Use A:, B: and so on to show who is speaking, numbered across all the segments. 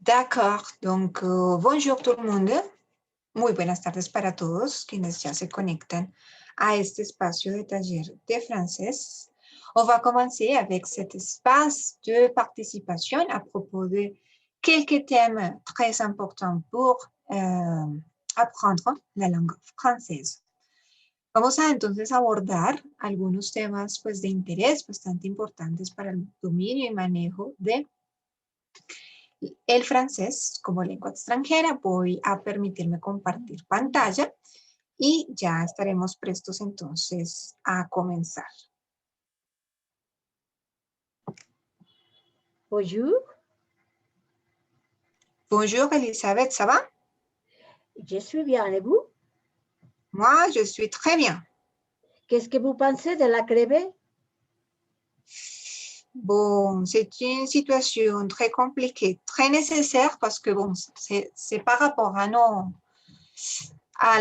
A: D'accord, donc bonjour tout le monde. Muy buenas tardes para todos quienes ya se conectan a este espacio de taller de francés. On va commencer avec cet espace de participation à propos de quelques thèmes très importants pour apprendre la langue française. Vamos a entonces abordar algunos temas pues, de interés bastante importantes para el dominio y manejo de el francés como lengua extranjera. Voy a permitirme compartir pantalla y ya estaremos prestos entonces a comenzar.
B: Bonjour,
A: Bonjour Elisabeth, ça va?
B: je suis bien et vous?
A: Moi, je suis très bien.
B: Qu'est-ce que vous pensez de la crevée?
A: Bon, c'est une situation très compliquée, très nécessaire parce que bon, c'est par rapport à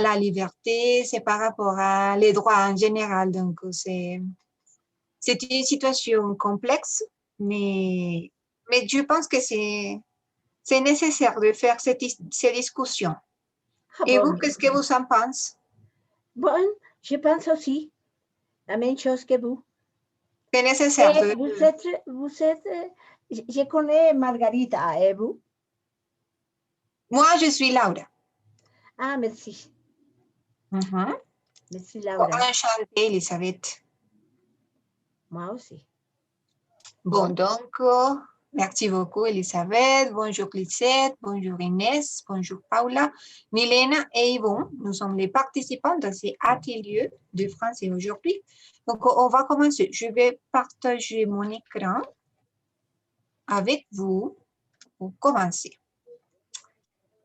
A: la liberté, c'est par rapport à les droits en général. Donc, c'est une situation complexe, mais je pense que c'est nécessaire de faire ces discussions. Et
B: bon,
A: vous, qu'est-ce que vous en pensez?
B: Bon, je pense aussi la même chose que vous.
A: C'est nécessaire
B: Et vous êtes, je connais Margarita, et vous?
A: Moi, je suis Laura.
B: Ah, merci. Merci,
A: Oh,
B: Laura.
A: enchantée, Elisabeth.
B: Moi aussi.
A: Bon, donc, merci beaucoup, Elisabeth. Bonjour, Lisette. Bonjour, Inès. Bonjour, Paula. Milena et Yvon, nous sommes les participants de ces ateliers de français aujourd'hui. Donc, on va commencer. Je vais partager mon écran avec vous pour commencer.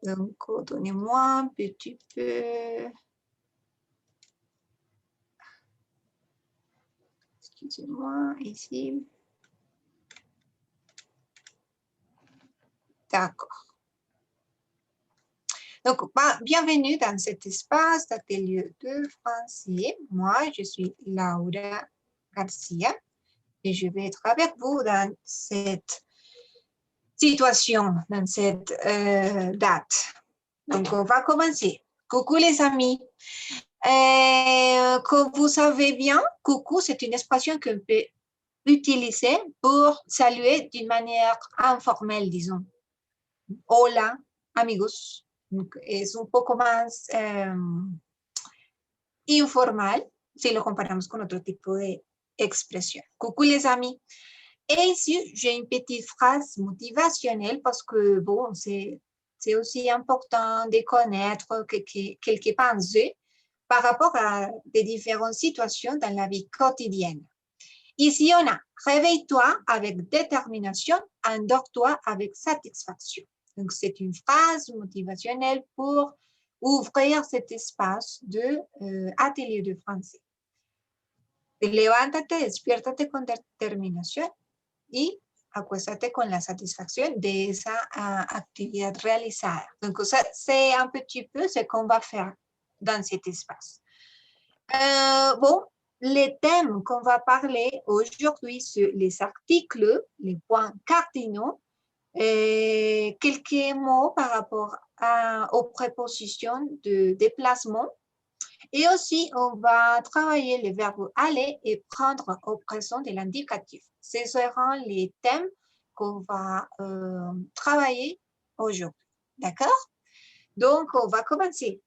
A: Donc, donnez-moi un petit peu. Excusez-moi, ici. D'accord. Donc, bienvenue dans cet espace d'atelier de français. Moi, je suis Laura Garcia et je vais être avec vous dans cette situation, dans cette date. Donc, on va commencer. Coucou les amis. Comme vous savez bien, coucou, c'est une expression qu'on peut utiliser pour saluer d'une manière informelle, disons. Hola, amigos. Donc, es un poco más informal si lo comparamos con otro tipo de expression. Coucou les amis. Et ici, j'ai une petite phrase motivationnelle parce que, bon, c'est aussi important de connaître quelques pensées par rapport à des différentes situations dans la vie quotidienne. Ici, on a « réveille-toi avec détermination, endors-toi avec satisfaction ». Donc, c'est une phrase motivationnelle pour ouvrir cet espace de atelier de français. Levántate, despiértate con determinación y acuéstate con la satisfaction de esa actividad realizada. Donc, ça, c'est un petit peu ce qu'on va faire dans cet espace. Bon, les thèmes qu'on va parler aujourd'hui sur les articles, les points cardinaux, quelques mots par rapport aux prépositions de déplacement. Et aussi, on va travailler le verbe aller et prendre au présent de l'indicatif. Ce seront les thèmes qu'on va travailler aujourd'hui. D'accord? Donc, on va commencer.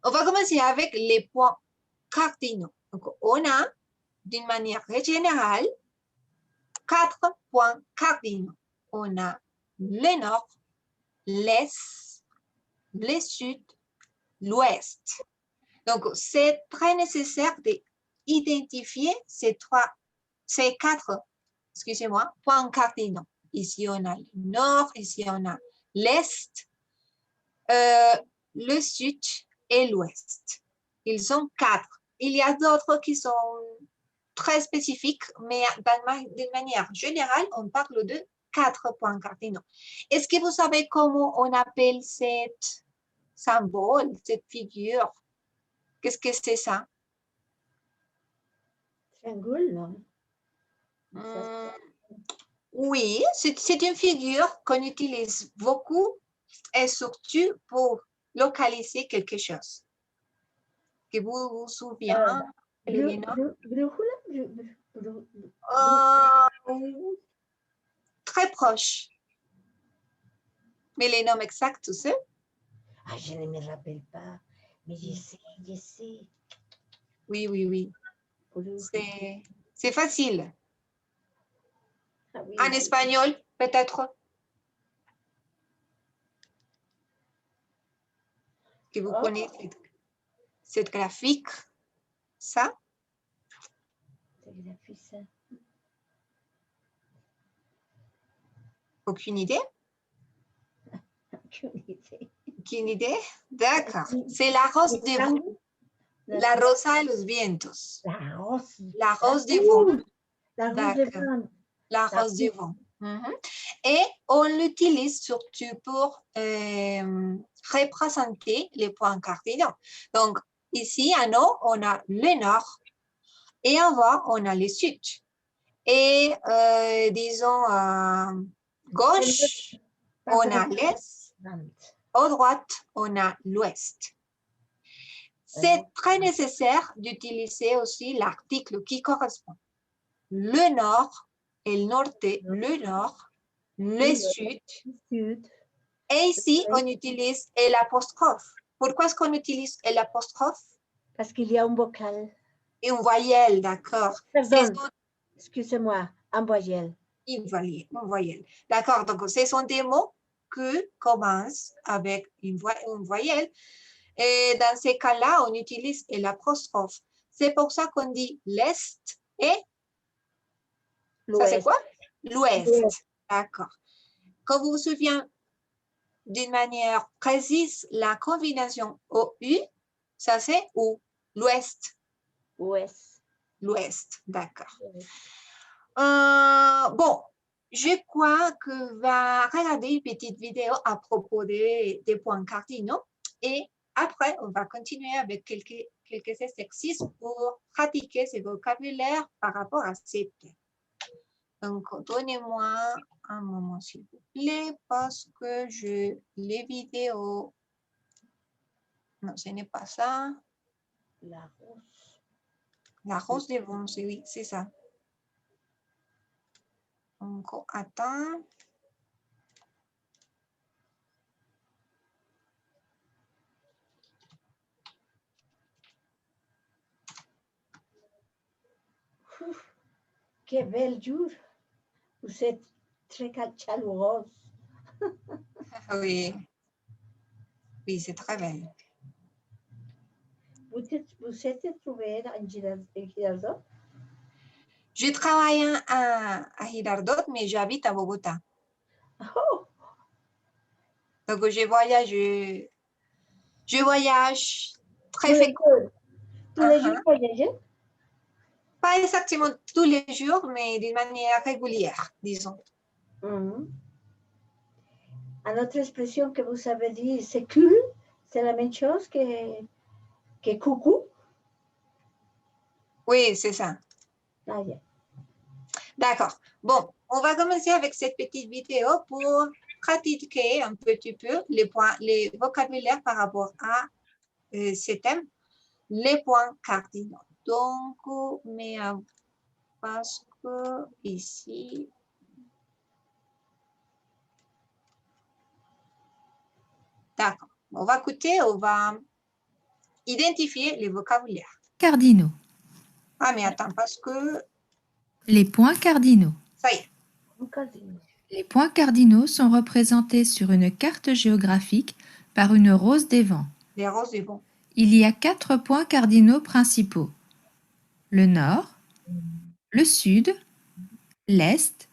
A: On va commencer avec les points cardinaux. Donc, on a, d'une manière générale, 4 points cardinaux. On a le nord, l'est, le sud, l'ouest. Donc, c'est très nécessaire d'identifier ces 4, excusez-moi, points cardinaux. Ici, on a le nord, ici, on a l'est, le sud et l'ouest. Ils sont 4. Il y a d'autres qui sont très spécifiques, mais d'une manière générale, on parle de 4 points cardinaux. Est-ce que vous savez comment on appelle cette symbole, cette figure? Qu'est-ce que c'est ça?
B: Triangle, non?
A: Oui, c'est une figure qu'on utilise beaucoup et surtout pour localiser quelque chose. Que vous vous souvenez, Léna?
B: Brújula.
A: Très proche. Mais les noms exacts, tu sais?
B: Ah, je ne me rappelle pas, mais je sais.
A: Oui, oui, oui.
B: Brújula.
A: C'est facile.
B: Ah, oui,
A: En espagnol, peut-être que vous connaissez cette graphique. Ça?
B: C'est graphique, ça.
A: Aucune idée?
B: Aucune idée.
A: Aucune idée? D'accord. C'est la rose des vents. La rosa de los vientos.
B: La rose.
A: La rose des vents.
B: La rose des vents.
A: La rose des vents. Et on l'utilise surtout pour représenter les points cardinaux. Donc, ici, en haut, on a le nord et en bas, on a le sud. Et disons, à gauche, on a l'est. À droite, on a l'ouest. C'est très nécessaire d'utiliser aussi l'article qui correspond. Le nord, el norte, le nord, le sud. Et ici, on utilise l'apostrophe. Pourquoi est-ce qu'on utilise l'apostrophe?
B: Parce qu'il y a un vocal.
A: Et une voyelle, d'accord.
B: Pardon, excusez-moi, un voyelle.
A: Une voyelle. D'accord, donc ce sont des mots qui commencent avec une voyelle. Et dans ces cas-là, on utilise l'apostrophe. C'est pour ça qu'on dit l'est et ça c'est quoi? L'ouest. D'accord. Quand vous vous souvenez d'une manière précise, la combinaison OU, ça c'est où? L'ouest.
B: Ouest.
A: L'ouest, d'accord. Bon, je crois que va regarder une petite vidéo à propos des points cardinaux et après, on va continuer avec quelques exercices pour pratiquer ce vocabulaire par rapport à ces thèmes. Donc, donnez-moi un moment, s'il vous plaît, parce que les vidéos... Non, ce n'est pas ça.
B: La rose.
A: La rose des vents, oui, c'est ça. Donc, attends.
B: Quel bel jour. Vous êtes très chaleureuse.
A: Oui. Oui, c'est très belle.
B: Vous êtes trouvé en Girardot?
A: Je travaille à Girardot, mais j'habite à Bogota.
B: Oh.
A: Donc, je voyage très fréquemment.
B: Tous les jours, voyager?
A: Pas exactement tous les jours, mais d'une manière régulière, disons.
B: Une autre expression que vous avez dit, c'est cool. C'est la même chose que coucou?
A: Oui, c'est ça.
B: Ah, yeah.
A: D'accord. Bon, on va commencer avec cette petite vidéo pour pratiquer un petit peu les vocabulaires par rapport à ces thèmes, les points cardinaux. Donc, mais parce que ici, d'accord. On va écouter, on va identifier les vocabulaires.
C: Cardinaux.
A: Ah, mais attends, parce que...
C: Les points cardinaux.
A: Ça y est.
C: Les points cardinaux sont représentés sur une carte géographique par une rose des vents.
A: Les roses des vents.
C: Il y a 4 points cardinaux principaux. Le nord, le sud, l'est,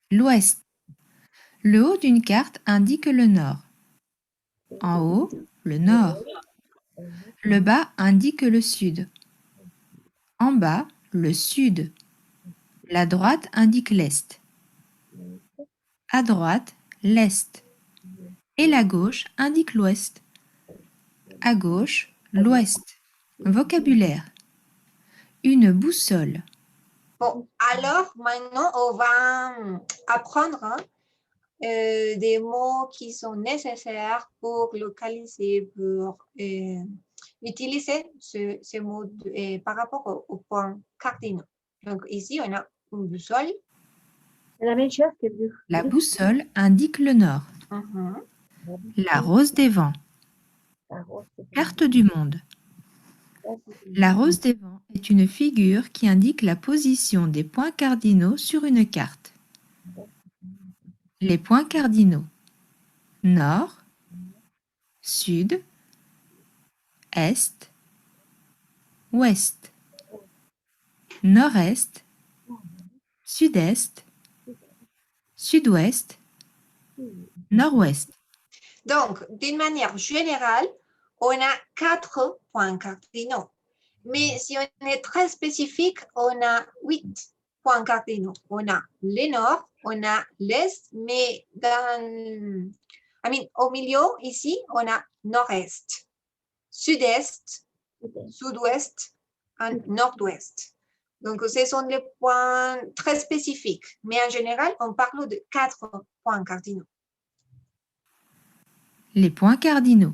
C: l'ouest. Le haut d'une carte indique le nord. En haut, le nord. Le bas indique le sud. En bas, le sud. La droite indique l'est. À droite, l'est. Et la gauche indique l'ouest. À gauche, l'ouest. Vocabulaire. Une boussole.
A: Bon, alors maintenant, on va apprendre des mots qui sont nécessaires pour localiser, pour utiliser ce mot par rapport aux points cardinaux. Donc ici, on a une boussole.
B: C'est la même chose que
C: La boussole indique le nord. La rose des vents. Carte du monde. La rose des vents est une figure qui indique la position des points cardinaux sur une carte. Les points cardinaux: nord, sud, est, ouest, nord-est, sud-est, sud-ouest, nord-ouest.
A: Donc, d'une manière générale, on a 4 points cardinaux. Mais si on est très spécifique, on a 8 points cardinaux. On a le nord, on a l'est, mais au milieu, ici, on a nord-est, sud-est, sud-ouest et nord-ouest. Donc, ce sont les points très spécifiques. Mais en général, on parle de 4 points cardinaux.
C: Les points cardinaux.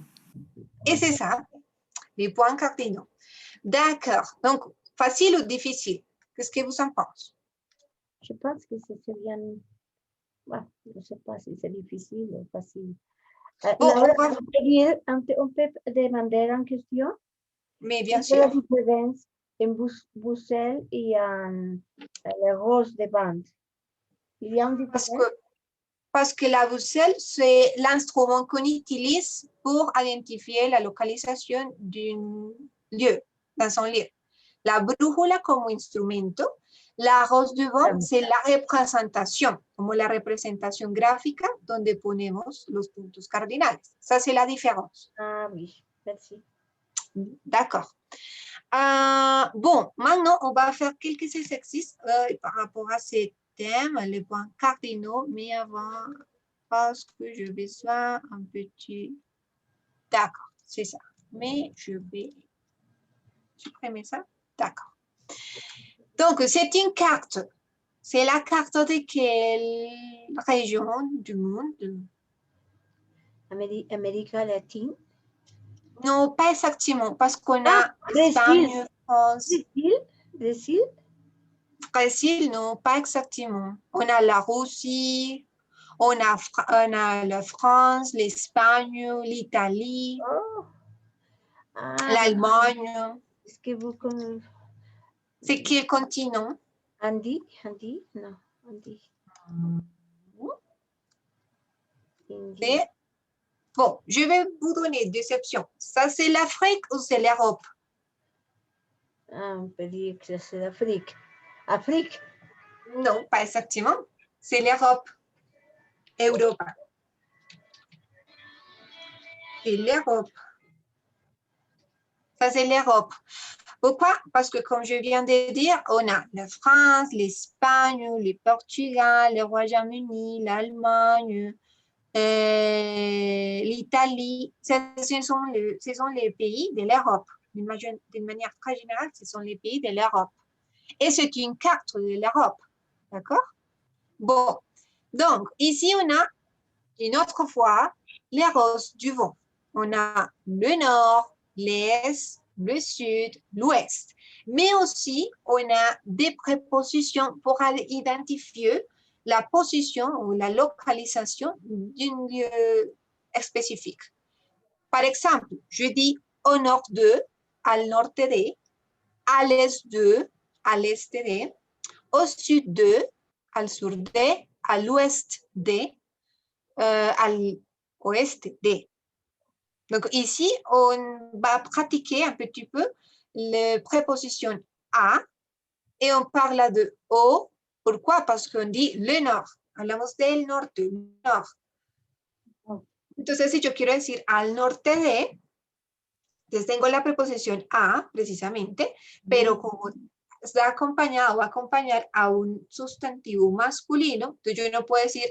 A: Et c'est ça, les points cardinaux. D'accord. Donc, facile ou difficile? Qu'est-ce que vous en pensez?
B: Je pense que c'est bien. Bah, je ne sais pas si c'est difficile ou facile.
A: Bon,
B: Laura, on peut demander une question?
A: Mais bien
B: Quelle est la
A: sûr.
B: différence en boussole et en les roses de bande? Il y a une différence?
A: Parce que la boussole, c'est l'instrument qu'on utilise pour identifier la localisation d'un lieu, dans un lieu. La brújula como instrumento, la rose de vent, c'est la représentation, como la representación gráfica donde ponemos los puntos cardinales. Ça, c'est la différence.
B: Ah oui, merci.
A: D'accord. Bon, maintenant, on va faire quelques exercices par rapport à ces thèmes, les points cardinaux, mais avant, parce que je vais besoin un petit... D'accord, c'est ça. Mais je vais supprimer ça. D'accord. Donc, c'est une carte. C'est la carte de quelle région du monde?
B: Amérique latine?
A: Non, pas exactement, parce qu'on a Espagne, France.
B: Brésil?
A: Brésil, non, pas exactement. On a la Russie, on a la France, l'Espagne, l'Italie, l'Allemagne.
B: Est-ce que vous connaissez?
A: C'est quel continent?
B: Andy? Non, Andy.
A: Bon, je vais vous donner des options. Ça, c'est l'Afrique ou c'est l'Europe?
B: On peut dire que c'est l'Afrique. Afrique?
A: Non, pas exactement. C'est l'Europe. Europa. C'est l'Europe. Ça, c'est l'Europe. Pourquoi? Parce que, comme je viens de dire, on a la France, l'Espagne, le Portugal, le Royaume-Uni, l'Allemagne, l'Italie. Ce sont les pays de l'Europe. D'une manière très générale, ce sont les pays de l'Europe. Et c'est une carte de l'Europe. D'accord? Bon. Donc, ici, on a une autre fois les roses du vent. On a le nord, l'est, le sud, l'ouest. Mais aussi, on a des prépositions pour identifier la position ou la localisation d'un lieu spécifique. Par exemple, je dis au nord de, al norte de, à l'est de, à l'est de, au sud de, al sur de, à l'ouest de, al oeste de. Donc ici, on va pratiquer un petit peu les prépositions à et on parle de au. Pourquoi? Parce qu'on dit le nord. Hablamos del norte, nord. Entonces, si yo quiero decir al norte de, entonces tengo la preposición a, precisamente, pero como está acompañado, va a acompañar a un sustantivo masculino, entonces yo no puedo decir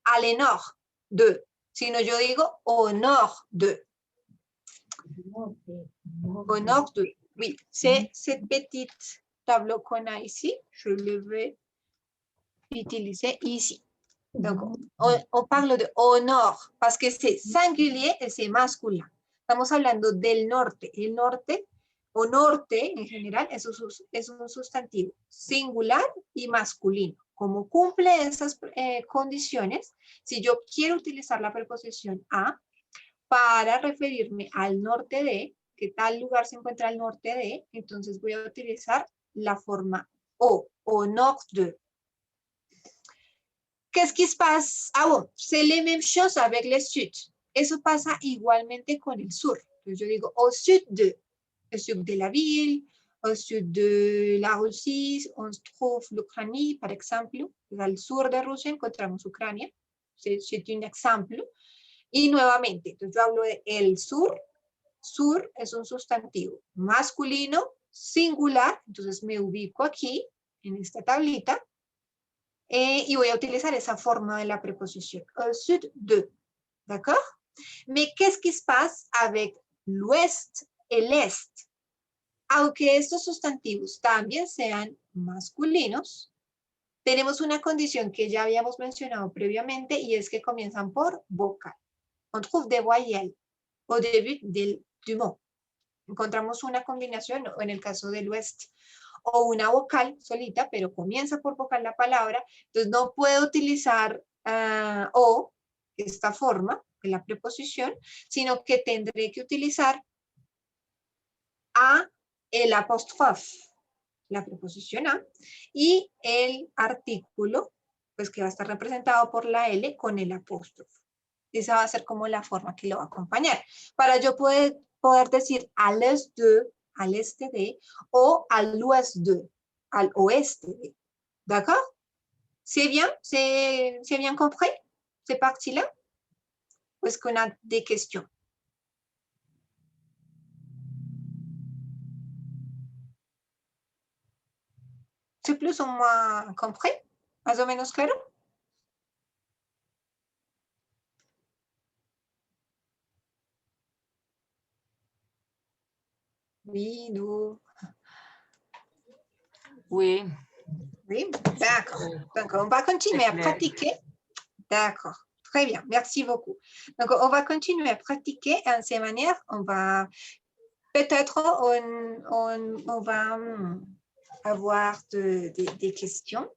A: al nord de, sino yo digo au nord de. Au nord de, oui, c'est cette petite tableau qu'on a ici, je le vais utiliser ici. Donc, on parle de au nord, parce que c'est singulier et c'est masculin. Estamos hablando del norte. El norte, o norte en general, es un sustantivo singular y masculino. Como cumple esas condiciones, si yo quiero utilizar la preposición a para referirme al norte de, que tal lugar se encuentra al norte de, entonces voy a utilizar la forma au nord de. Qu'est-ce qui se passe? Ah bon, c'est la même chose avec le sud. Eso pasa igualmente con el sur. Entonces yo digo au sud de la ville, au sud de la Russie, on trouve l'Ucranie, par exemple. Al sur de Rusia encontramos Ucrania. C'est un ejemplo. Y nuevamente, entonces yo hablo de el sur. Sur es un sustantivo masculino, singular. Entonces me ubico aquí, en esta tablita. Y voy a utilizar esa forma de la preposición. Au sud de. D'accord? Mais qu'est-ce qui se passe avec l'ouest et l'est? Aunque estos sustantivos también sean masculinos, tenemos una condición que ya habíamos mencionado previamente y es que comienzan por vocal. On trouve des voyelles au début du mot. Encontramos una combinación, en el caso del oeste, o una vocal solita, pero comienza por vocal la palabra, entonces no puedo utilizar o, esta forma de la preposición, sino que tendré que utilizar a, el apóstrofe, la preposición a, y el artículo, pues que va a estar representado por la L con el apóstrofe. Esa va a ser como la forma que lo va a acompañar. Para yo poder decir al este de, o al oeste de, al oeste de. D'accord? C'est bien? C'est bien compris? Ces parties-là? Ou est-ce qu'on a des questions? C'est plus ou moins compris? Más o menos claro? Oui, nous.
D: Oui.
A: Oui, d'accord. Donc, on va continuer à pratiquer. D'accord. Très bien. Merci beaucoup. Donc, on va continuer à pratiquer. Et en ces manières, on va peut-être on va avoir des questions.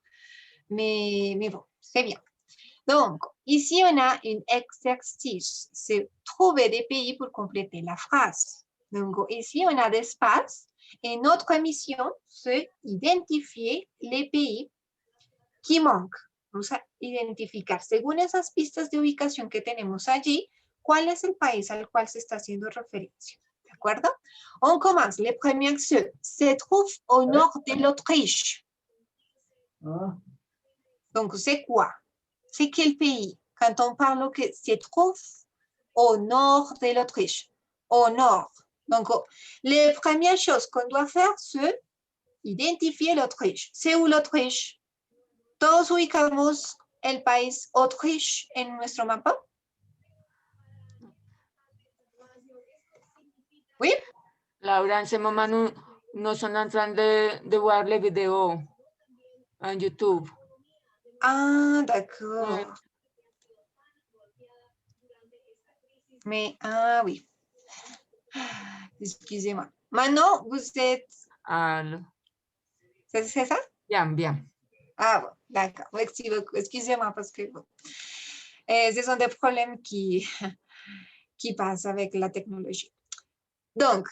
A: Mais bon, c'est bien. Donc, ici, on a un exercice. C'est trouver des pays pour compléter la phrase. Donc, ici, on a des espaces. Et notre mission, c'est identifier les pays qui manquent. Vamos a identificar, según esas pistas de ubicación que tenemos allí, cuál es el país al cual se está haciendo referencia. ¿De acuerdo? On commence. Le premier se trouve au nord de l'Autriche. Donc, c'est quoi? C'est quel pays? Quand on parle que se trouve au nord de l'Autriche. Au nord. Donc, la première chose qu'on doit faire, c'est identifier l'Autriche. C'est où l'Autriche? Todos ubicamos el país Autriche en nuestro mapa. Oui?
D: Laura, en ce moment, nous sommes en train de voir les vidéos en YouTube.
A: Ah, d'accord.
D: Oui.
A: Mais, ah oui. Excusez-moi. Maintenant, vous êtes...
D: Ah,
A: C'est ça?
D: bien, bien.
A: Ah bon, d'accord. Merci beaucoup. Excusez-moi parce que bon, ce sont des problèmes qui passent avec la technologie. Donc,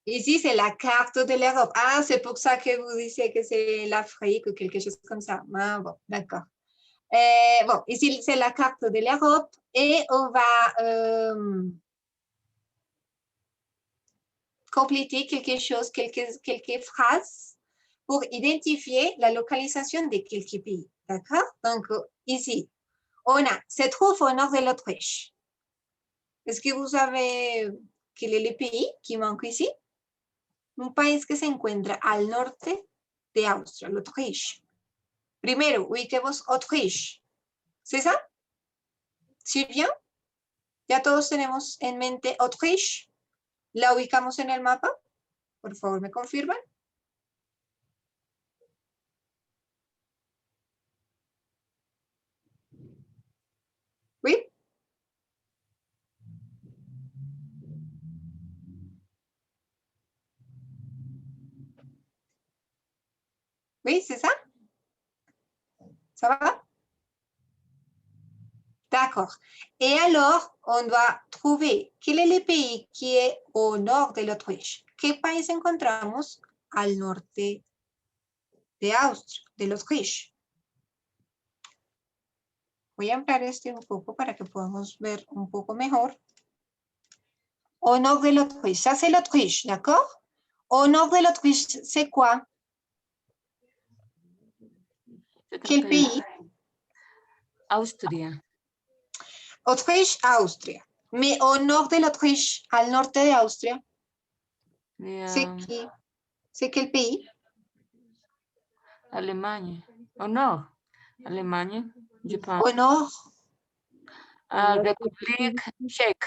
A: ici, c'est la carte de l'Europe. Ah, c'est pour ça que vous disiez que c'est l'Afrique ou quelque chose comme ça. Ah bon, d'accord. Bon, ici, c'est la carte de l'Europe et on va compléter quelque chose, quelques phrases pour identifier la localisation de quelques pays. D'accord? Donc, ici, on a, se trouve au nord de l'Autriche. Est-ce que vous savez quel est le pays qui manque ici? Un país que se encuentra al norte de Austria, l'Autriche. Primero, ubiquemos Autriche. ¿C'est ça? ¿Sí bien? ¿Ya todos tenemos en mente Autriche? ¿La ubicamos en el mapa? Por favor, ¿me confirman? Oui, c'est ça? Ça va? D'accord. Et alors, on doit trouver quel est le pays qui est au nord de l'Autriche. ¿Qué país encontramos al norte de Austria, de l'Autriche? Voy a ampliar este un poco para que podamos ver un poco mejor. Au nord de l'Autriche, ça c'est l'Autriche, d'accord? Au nord de l'Autriche, c'est quoi? Quel pays?
D: Austria.
A: Autriche, Austria. Mais au nord de l'Autriche, al norte de Austria, c'est qui? C'est quel pays?
D: Alemania. Oh no. Alemania. Japan.
A: Au nord,
D: République tchèque.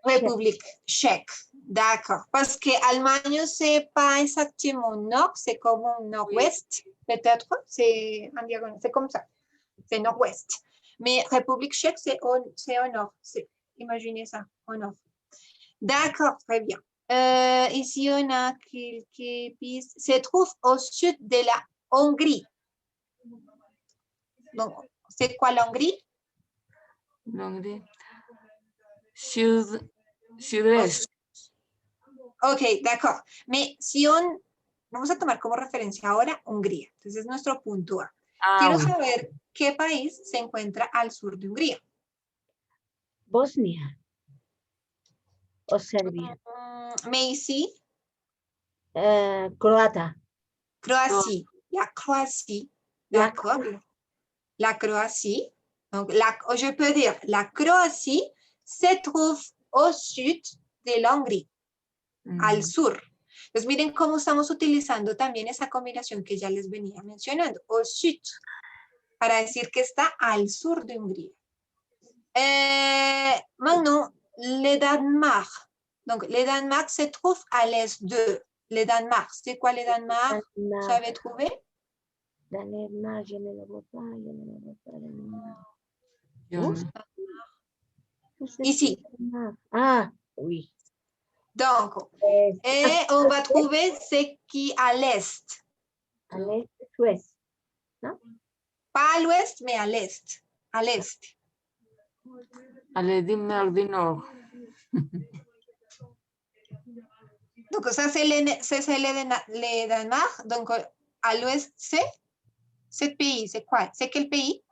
A: République tchèque. D'accord. Parce que Allemagne, c'est pas exactement nord, c'est comme nord-ouest, peut-être. C'est en diagonale, c'est comme ça. C'est nord-ouest. Mais République tchèque, c'est au nord. Imaginez ça, au nord. D'accord, très bien. Ici, on a quelques pistes. Se trouve au sud de la Hongrie. Donc, c'est quoi la Hongrie?
D: L'Hongrie. Sud-est.
A: Ok, d'accord. Mais si vamos a tomar como referencia ahora Hungría. Entonces es nuestro punto A. Quiero saber qué país se encuentra al sur de Hungría.
B: Bosnia. O Serbia.
A: Mais ici,
B: Croata.
A: Croatie. La Croatie. D'accord. La Croatie. Donc, je peux dire la Croatie se trouve au sud de la Hongrie, al sur. Entonces, miren cómo estamos utilizando también esa combinación que ya les venía mencionando, au sud, para decir que está al sur de Hungría. Maintenant, le Danemark. Donc, le Danemark se trouve à l'est de. Le Danemark, c'est quoi le Danemark? Vous avez trouvé?
B: Danemark, je ne le vois pas,
A: Ici.
B: Ah, oui.
A: Donc, et on va trouver ce qui est à l'est.
B: À l'est, ouest. Non?
A: Pas à l'ouest, mais à l'est. À l'est.
D: À l'est du nord.
A: Donc, ça, c'est le Danemark. Donc, à l'ouest, c'est ce pays. C'est quoi? C'est quel pays?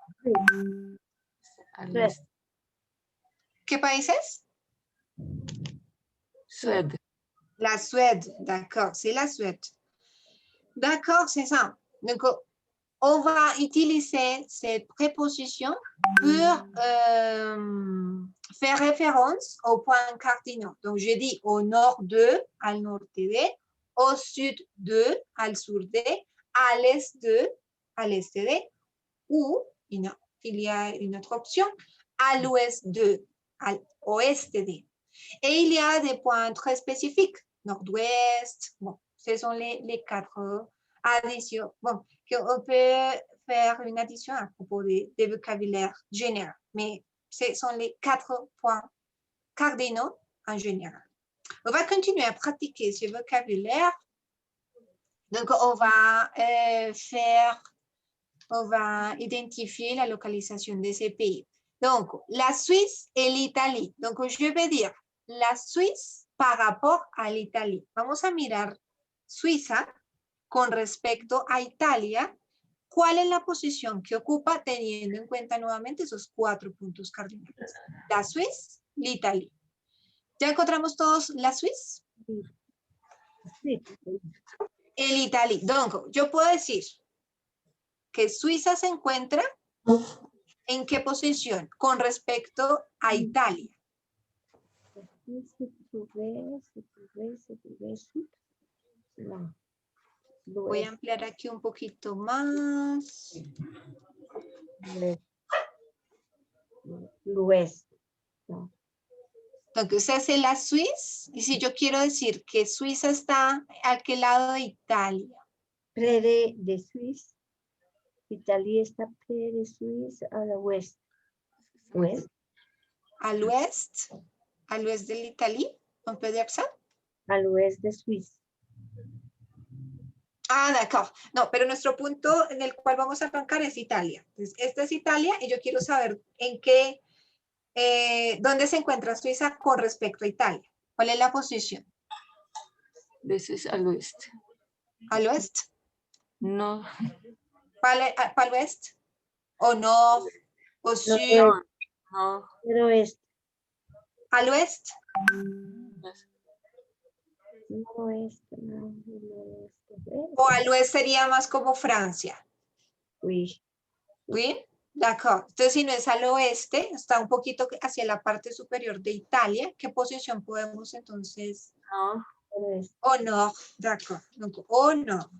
D: À l'est.
A: ¿Qué países?
D: Suède.
A: La Suède, d'accord, c'est la Suède. D'accord, c'est ça. Donc, on va utiliser cette préposition pour faire référence aux points cardinaux. Donc, je dis au nord de, al norte de, au sud de, al sur de, à l'est de, à l'est de, ou, il y a une autre option, à l'ouest de, à l'ouest de. Et il y a des points très spécifiques, nord-ouest, bon, ce sont les 4 additions. Bon, on peut faire une addition à propos des vocabulaires généraux, mais ce sont les 4 points cardinaux en général. On va continuer à pratiquer ce vocabulaire. Donc, on va identifier la localisation de ces pays. Donc, la Suisse et l'Italie. Donc, je vais dire la Suisse par rapport a l'Italie. Vamos a mirar Suiza con respecto a Italia. ¿Cuál es la posición que ocupa teniendo en cuenta nuevamente esos 4 puntos cardinales? La Suisse, l'Italie. ¿Ya encontramos todos la Suisse?
B: Sí.
A: El Italie. Donc, yo puedo decir que Suiza se encuentra ¿en qué posición con respecto a Italia?
B: No.
A: Voy a ampliar aquí un poquito más.
B: L'ouest. No.
A: Entonces, hace la Suisse. Y si yo quiero decir que Suiza está ¿a qué lado de Italia?
B: Près de Suisse. Italia está près de Suisse a l'ouest. Ouest.
A: Al oeste de l'Italie. ¿On peut dire ça?
B: À l'ouest de Suisse.
A: Ah, d'accord. No, pero nuestro punto en el cual vamos a arrancar es Italia. Entonces, esta es Italia y yo quiero saber en qué, dónde se encuentra Suiza con respecto a Italia. ¿Cuál es la posición?
D: This is al oeste.
A: ¿Al oeste?
D: No,
A: ¿Para el oeste? ¿O no? ¿O sur?
D: no.
B: Noroeste.
A: ¿Al oeste?
D: Yes.
B: Noroeste, no, noroeste.
A: ¿O al oeste sería más como Francia?
B: Oui.
A: ¿Sí? D'accord. Entonces, si no es al oeste, está un poquito hacia la parte superior de Italia. ¿Qué posición podemos entonces?
D: No.
B: Noroeste.
A: Au nord. D'accord. Donc, au nord.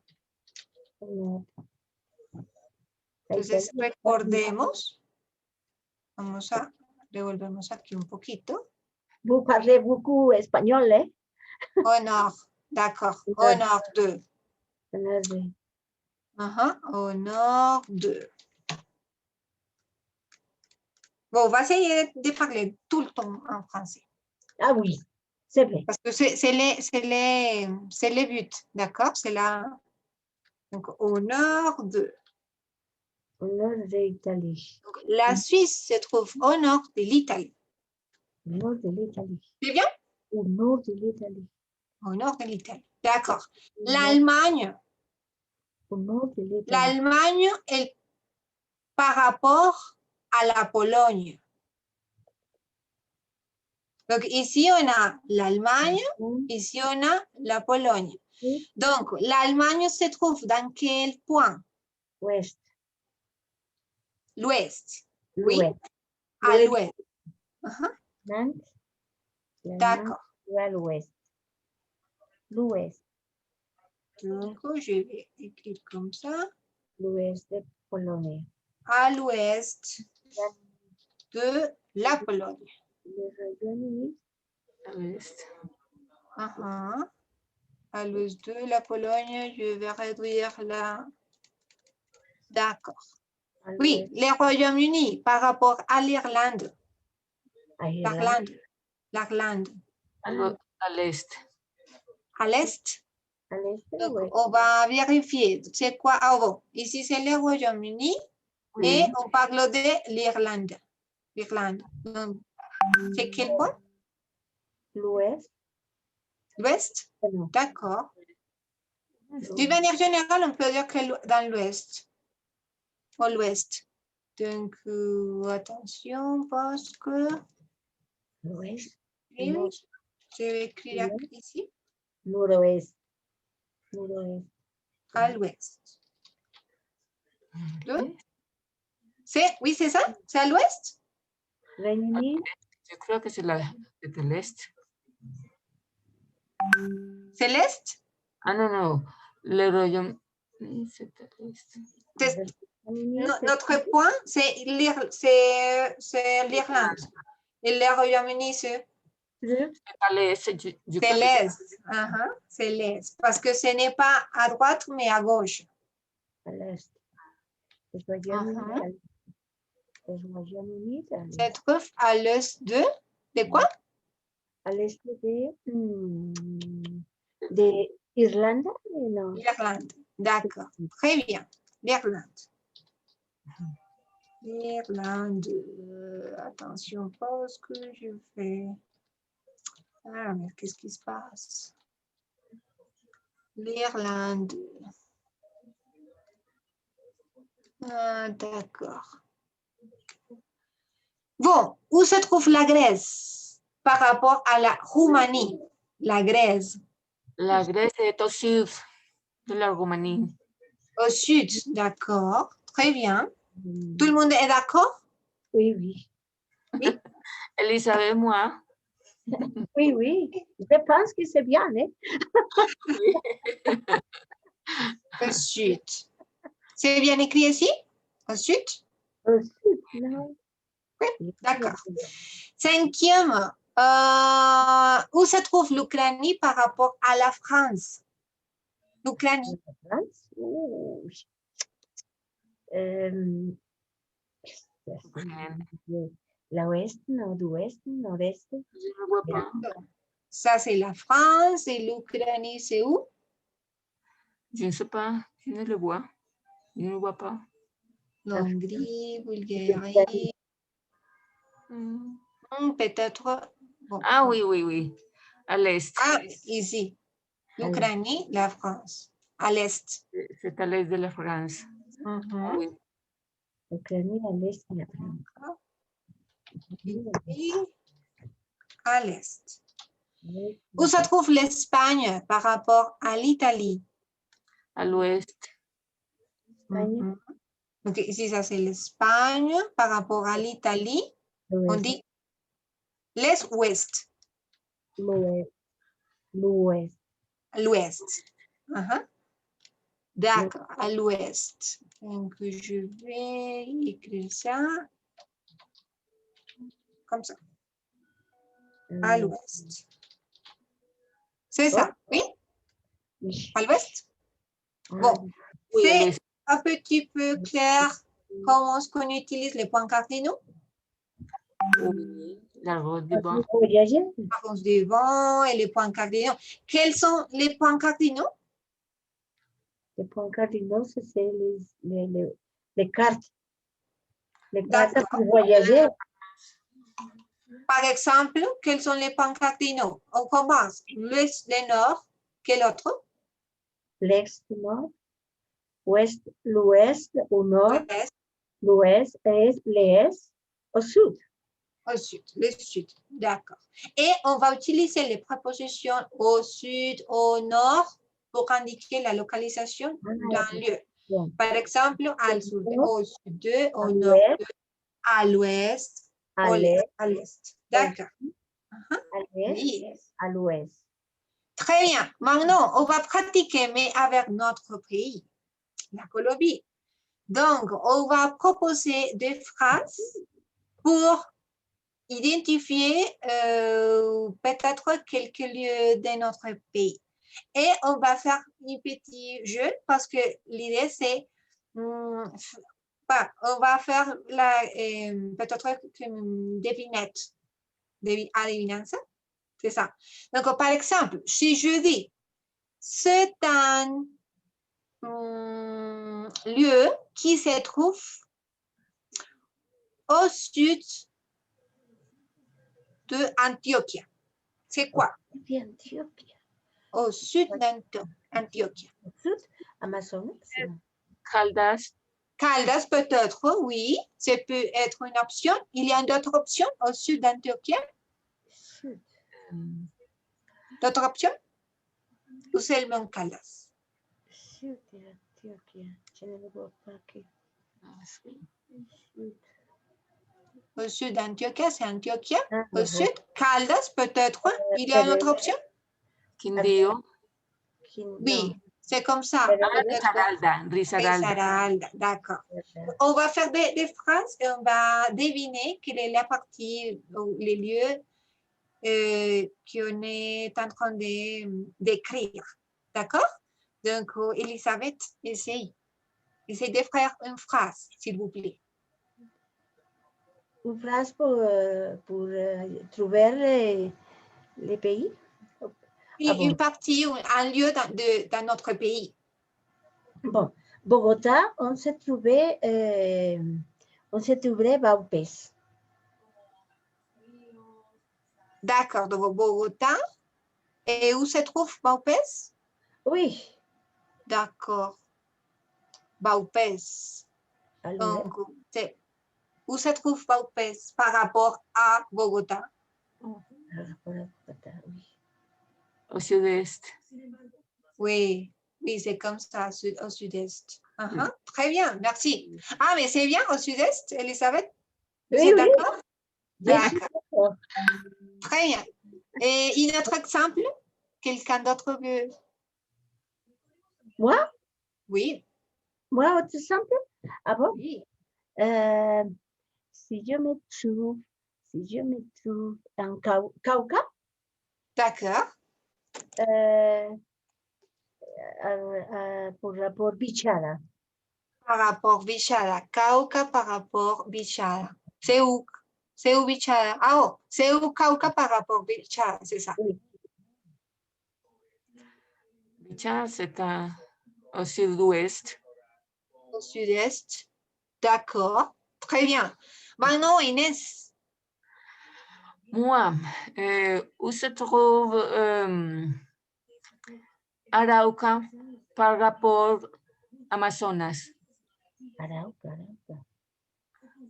B: No.
A: Entonces, recordemos. Vamos a devolvernos aquí un poquito.
B: Vous parlez beaucoup espagnol, ¿eh?
A: Au nord. D'accord. Au nord de. Aha. Au nord de. Bon, on va essayer de parler tout le temps en français.
B: Ah oui, c'est vrai.
A: Parce que c'est les buts. D'accord? C'est la. Donc, au nord de.
B: Au nord de l'Italie.
A: Donc, la Suisse se trouve au nord de l'Italie.
B: Au nord de l'Italie.
A: C'est bien?
B: Au nord de l'Italie.
A: Au nord de l'Italie. D'accord. L'Allemagne.
B: Au nord de l'Italie.
A: L'Allemagne est par rapport à la Pologne. Donc, ici, on a l'Allemagne, ici, on a la Pologne.
B: Oui.
A: Donc, l'Allemagne se trouve dans quel point?
B: Ouest.
A: L'ouest. Oui,
B: L'ouest.
A: à l'ouest. Uh-huh.
B: Nantes.
A: D'accord.
B: À l'ouest. L'ouest.
A: Donc, je vais écrire comme ça.
B: L'ouest de Pologne.
A: À l'ouest de la Pologne.
B: Le Royaume-Uni.
D: Al oeste.
A: Uh-huh. À l'ouest de la Pologne, je vais réduire la... D'accord. Oui, le Royaume-Uni par rapport à l'Irlande. L'Irlande.
D: Al este.
A: À l'est.
B: À l'est,
A: Donc,
B: oui.
A: on va vérifier. C'est quoi? Ah bon, ici, c'est le Royaume-Uni
D: Oui.
A: et on parle de l'Irlande. L'Irlande. C'est quel point?
B: L'ouest.
A: L'ouest?
B: Non.
A: D'accord. D'une manière générale, on peut dire que dans l'ouest. Ou l'ouest. Donc, attention parce que...
B: L'ouest.
A: Je vais écrire ici.
B: Noroeste. Noroeste.
A: À l'ouest. Oui, c'est ça? C'est à l'ouest?
B: Royaume-Uni.
D: Yo creo que es del este.
A: C'est l'est?
D: Ah, no. Le Royaume-Uni, c'est del este.
A: Notre point, c'est l'Irlande. Et le Royaume-Uni, c'est
D: l'est.
A: c'est l'est. C'est l'est. Parce que ce n'est pas à droite, mais à gauche.
B: À l'est. Le Royaume-Uni. Le Royaume-Uni.
A: Se trouve à l'est de quoi?
B: À l'est de Irlande, non?
A: L'Irlande. D'accord. Très bien. L'Irlande. L'Irlande. Attention, parce que je fais... Ah, mais qu'est-ce qui se passe? L'Irlande. Ah, d'accord. Bon, où se trouve la Grèce par rapport à la Roumanie? La Grèce.
D: La Grèce est au sud de la Roumanie.
A: Au sud, d'accord. Très bien. Tout le monde est d'accord?
B: Oui, oui.
A: Oui.
D: Elisabeth, moi.
B: Oui, oui. Je pense que c'est bien, hein?
A: Au sud. C'est bien écrit ici? Au sud?
B: Au sud, non?
A: Oui, d'accord. Cinquième, où se trouve l'Ukraine par rapport à la France? L'Ukraine.
B: France? L'ouest, nord-ouest, nord-est.
D: Je ne vois pas.
A: Ça, c'est la France et l'Ukraine, c'est où?
D: Je ne sais pas, je ne le vois. Je ne le vois pas.
A: Hongrie, Bulgarie. Peut-être. Bon.
D: Ah oui, oui, oui. À l'est.
A: Ah, ici. L'Ukraine, la France. À l'est.
D: C'est à l'est de la France.
A: Mhm.
D: Oui.
B: Ucranie à l'est de la France.
A: Ici, à l'est. Où se trouve l'Espagne par rapport à l'Italie?
D: À l'ouest.
A: Mhm. Donc ici, ça c'est l'Espagne par rapport à l'Italie. On dit l'est-ouest,
B: L'ouest. L'ouest.
A: l'ouest. Uh-huh. D'accord, à l'ouest. Donc je vais écrire ça comme ça, à l'ouest. C'est ça, oui? À l'ouest? Bon,
D: Oui, à
A: c'est
D: l'est.
A: un petit peu clair comment est-ce qu'on utilise les points cardinaux.
D: Oui. La route du banc.
B: Voyager.
A: La réponse des vents et les points cardinaux. Quels sont les points cardinaux?
B: Les points cardinaux, c'est les cartes. Les cartes pour voyager.
A: Par exemple, quels sont les points cardinaux? On commence l'ouest, le nord. Quel autre?
B: L'est, nord. Ouest, l'ouest, au nord.
A: L'est,
B: L'ouest, est, l'est, au sud.
A: au sud, le sud. D'accord. Et on va utiliser les prépositions au sud, au nord pour indiquer la localisation d'un lieu.
B: Bon.
A: Par exemple, au sud, au
B: À
A: nord,
B: l'ouest,
A: à l'ouest,
B: à l'est,
A: à l'est. D'accord.
B: à l'est,
A: Oui.
B: à l'ouest.
A: Très bien. Maintenant, on va pratiquer, mais avec notre pays, la Colombie. Donc, on va proposer des phrases pour identifier peut-être quelques lieux de notre pays. Et on va faire un petit jeu parce que l'idée, c'est on va faire peut-être une devinette, adivinanza, c'est ça. Donc, par exemple, si je dis, c'est un lieu qui se trouve au sud de Antioquia. C'est quoi?
B: Antioquia.
A: Au sud d'Antioquia.
B: Au sud, Amazonas.
D: Caldas.
A: Caldas peut-être, oui, ça peut être une option. Il y a d'autres options au sud d'Antioquia?
B: Sud.
A: D'autres options? Ou seulement Caldas?
B: Sud d'Antioquia. Je ne le vois pas aquí. Sud.
A: Au sud d'Antioquia, c'est Antioquia.
B: Ah,
A: Au sud, Caldas peut-être. Il y a une autre option?
D: Quindío.
A: Oui, c'est comme ça.
D: Risaralda. Risaralda.
A: Risaralda, d'accord. On va faire des phrases et on va deviner quelle est la partie ou les lieux qu'on est en train d'écrire. D'accord? Donc, Elisabeth, essaye de faire une phrase, s'il vous plaît.
B: Une phrase pour trouver les pays?
A: Une partie, un lieu dans notre pays.
B: Bon, Bogotá, on se trouvait Vaupés.
A: D'accord, donc Bogota. Et où se trouve Vaupés?
B: Oui.
A: D'accord. Vaupés.
B: Alors,
A: Donc, où se trouve Vaupés par rapport à Bogota?
D: Au sud-est.
A: Oui, oui, c'est comme ça, au sud-est. Très bien, merci. Ah, mais c'est bien au sud-est, Elisabeth? Vous êtes d'accord? D'accord. Très bien. Et un autre exemple? Quelqu'un d'autre veut?
B: Moi?
A: Oui.
B: Moi, autre exemple? Ah bon?
A: Oui.
B: Si je me trouve en Cauca,
A: D'accord.
B: pour Bichara.
A: Par rapport Bichara. Cauca par rapport Bichara. C'est où Bichara? Ah, oh, c'est où Cauca par rapport Bichara, c'est ça?
B: Oui.
D: Bichara, c'est au sud-ouest.
A: Au sud-est. D'accord. Très bien. Maintenant, Inès.
D: Moi, où se trouve Arauca par rapport Amazonas?
B: Arauca, Arauca.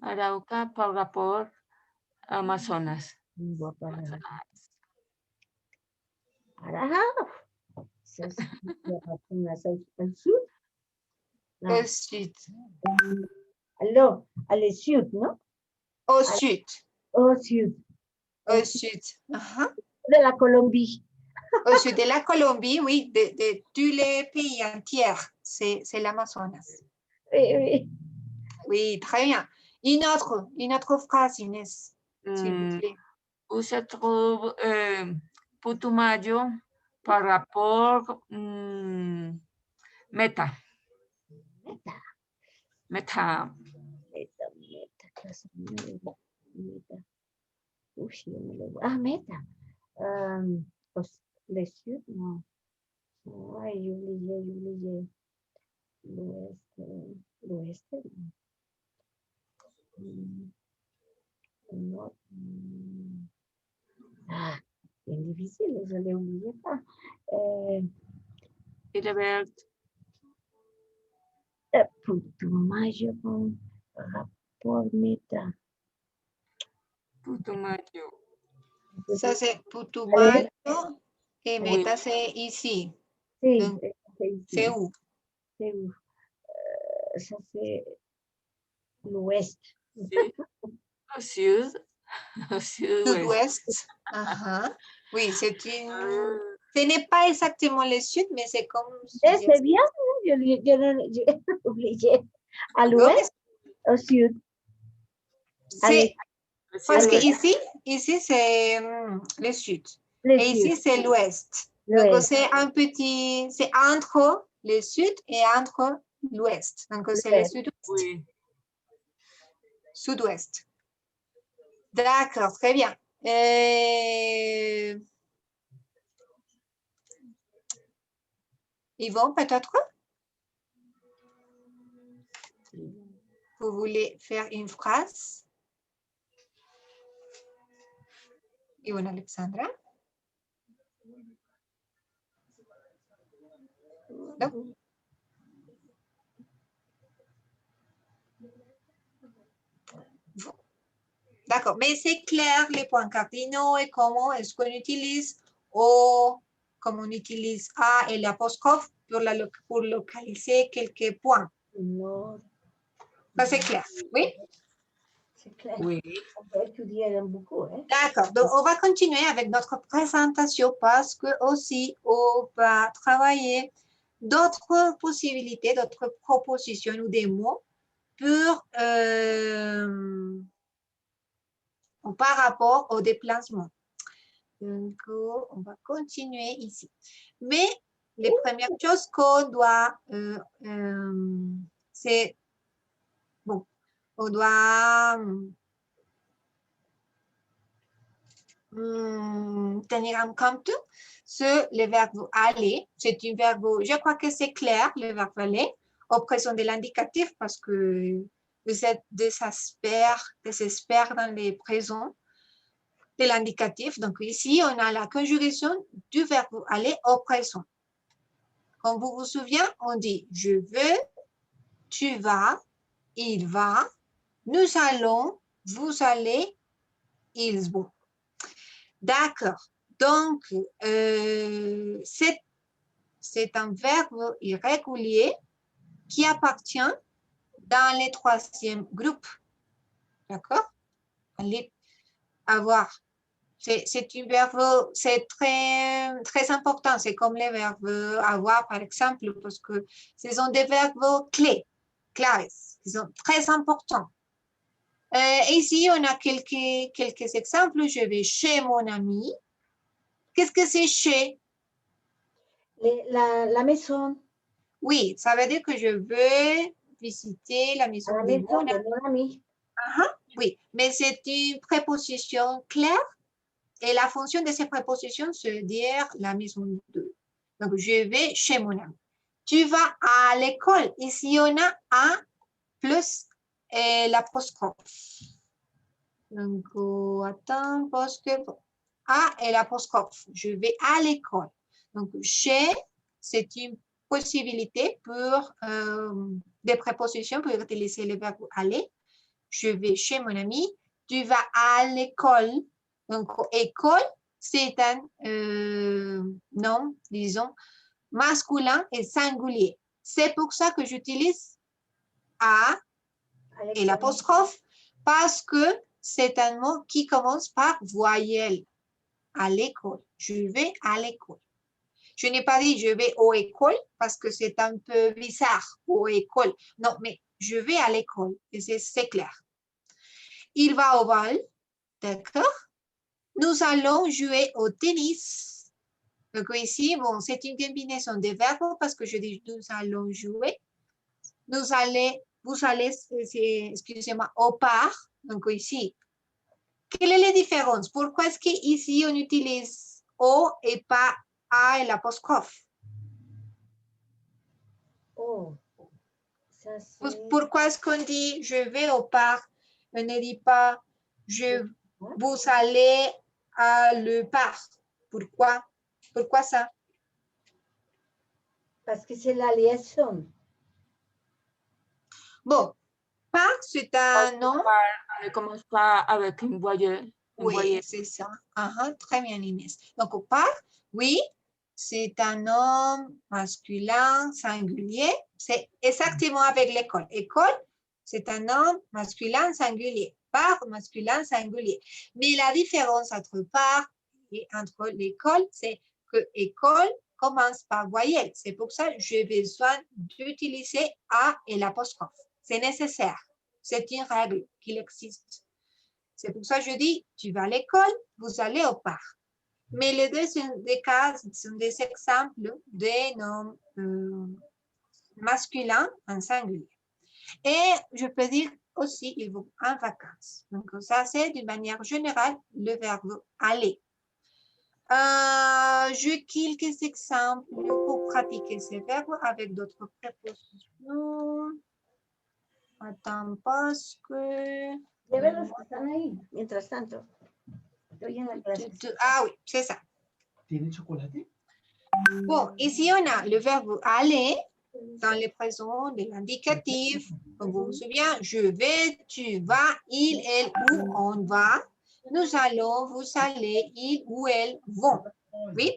D: Arauca par rapport Amazonas.
B: Vivo para Arauca. Ça, c'est Amazonas al sud. Non.
A: Au sud.
B: Alors, al sud, non?
A: Au sud.
B: Au sud.
A: Au sud. Uh-huh.
B: De la Colombie.
A: Au sud de la Colombie, oui, de tous les pays entiers, c'est l'Amazonas.
B: Oui, oui.
A: Oui, très bien. Une autre phrase, Inès, s'il vous plaît.
D: Où se trouve Putumayo par rapport Meta?
B: Meta.
D: Meta.
B: Meta, meta. Clase nueva. Meta. Uy, no me lo... Ah, meta. Pues, le sud, no. Ay, yo oublié. L'ouest, no. No. Ah, bien difficile, je l'ai oublié pas.
D: Hilbert.
B: Putumayo con rapport meta.
D: Putumayo.
A: Ça, c'est Putumayo et
D: Oui.
A: Meta, c'est ici.
B: Sí,
A: Donc, c'est où?
B: C'est où? Ça, c'est l'ouest.
D: Sí. Au sud. Au sud-ouest.
A: Sud-ouest. Uh-huh. Oui, c'est une... Ce n'est pas exactement le sud, mais c'est comme...
B: C'est bien, j'ai oublié. À l'ouest, au sud.
A: C'est... Parce que
B: l'ouest.
A: ici c'est le sud.
B: Le
A: Et ici,
B: sud.
A: c'est l'ouest.
B: L'ouest.
A: Donc, c'est un petit... C'est entre le sud et entre l'ouest. Donc, c'est le sud-ouest.
D: Oui.
A: Sud-ouest. D'accord, très bien. Yvon, peut-être? Vous voulez faire une phrase? Yvonne Alexandra? Non? D'accord, mais c'est clair les points cardinaux et comment est-ce qu'on utilise O, comment on utilise A et l'apostrophe pour localiser quelques points.
B: Non.
A: Ça, c'est clair, oui?
B: C'est clair.
D: Oui.
B: On peut étudier beaucoup. Hein?
A: D'accord, donc on va continuer avec notre présentation parce que aussi on va travailler d'autres possibilités, d'autres propositions ou des mots pour, par rapport au déplacement. Donc, on va continuer ici. Mais les premières choses qu'on doit, c'est, bon, on doit tenir en compte le verbe aller. C'est un verbe, je crois que c'est clair, le verbe aller, au présent de l'indicatif parce que vous êtes des experts dans les présents de l'indicatif. Donc ici, on a la conjugaison du verbe aller au présent. Comme vous vous souvenez, on dit je veux, tu vas, il va, nous allons, vous allez, ils vont. D'accord. Donc, c'est un verbe irrégulier qui appartient dans le troisième groupe. D'accord? Allez avoir. C'est un verbe, c'est très, très important. C'est comme les verbes avoir, par exemple, parce que ce sont des verbes clés, claves, qui sont très importants. Ici, on a quelques exemples. Je vais chez mon ami. Qu'est-ce que c'est chez?
B: La maison.
A: Oui, ça veut dire que je veux visiter la maison de mon
B: ami.
A: Oui, mais c'est une préposition claire et la fonction de cette préposition, c'est dire la maison de. Donc, je vais chez mon ami. Tu vas à l'école. Ici, on a A plus l'apostrophe. Donc, attends, parce que A et l'apostrophe. Je vais à l'école. Donc, chez, c'est une possibilité pour des prépositions pour utiliser le verbe aller. Je vais chez mon ami. Tu vas à l'école. Donc, école, c'est un nom, disons, masculin et singulier. C'est pour ça que j'utilise A et l'apostrophe parce que c'est un mot qui commence par voyelle. À l'école. Je vais à l'école. Je n'ai pas dit je vais aux écoles parce que c'est un peu bizarre, aux écoles. Non, mais je vais à l'école et c'est clair. Il va au bal, d'accord? Nous allons jouer au tennis. Donc ici, bon, c'est une combinaison de verbes parce que je dis nous allons jouer. Vous allez, excusez-moi, au parc. Donc ici, quelle est la différence? Pourquoi est-ce qu'ici on utilise O et pas A et l'apostrophe?
B: Oh, ça c'est...
A: Pourquoi est-ce qu'on dit je vais au parc? On ne dit pas vous allez à le parc. Pourquoi? Pourquoi ça?
B: Parce que c'est la liaison.
A: Bon, parc, c'est un nom.
D: Elle commence pas avec une voyelle.
A: Oui, c'est ça. Très bien, Inès. Donc, au parc, oui, c'est un nom masculin singulier. C'est exactement avec l'école. École, c'est un nom masculin singulier. Parc, masculin singulier. Mais la différence entre parc et entre l'école, c'est que école commence par voyelle. C'est pour ça que j'ai besoin d'utiliser A et l'apostrophe. C'est nécessaire. C'est une règle qui existe. C'est pour ça que je dis, tu vas à l'école, vous allez au parc. Mais les deux sont des cas, sont des exemples des noms masculins en singulier. Et je peux dire aussi, ils vont en vacances. Donc ça, c'est d'une manière générale le verbe aller. J'ai quelques exemples pour pratiquer ces verbes avec d'autres prépositions. Attends, parce que...
B: Llévelos que están ahí, mientras tanto. Estoy en la clase.
A: Ah oui, c'est ça.
E: ¿Tiene chocolate?
A: Bon, ici, on a le verbe aller dans les présents de l'indicatif. Comme vous vous souvenez, je vais, tu vas, il, elle, ou on va. Nous allons, vous allez, il ou elle vont. Oui,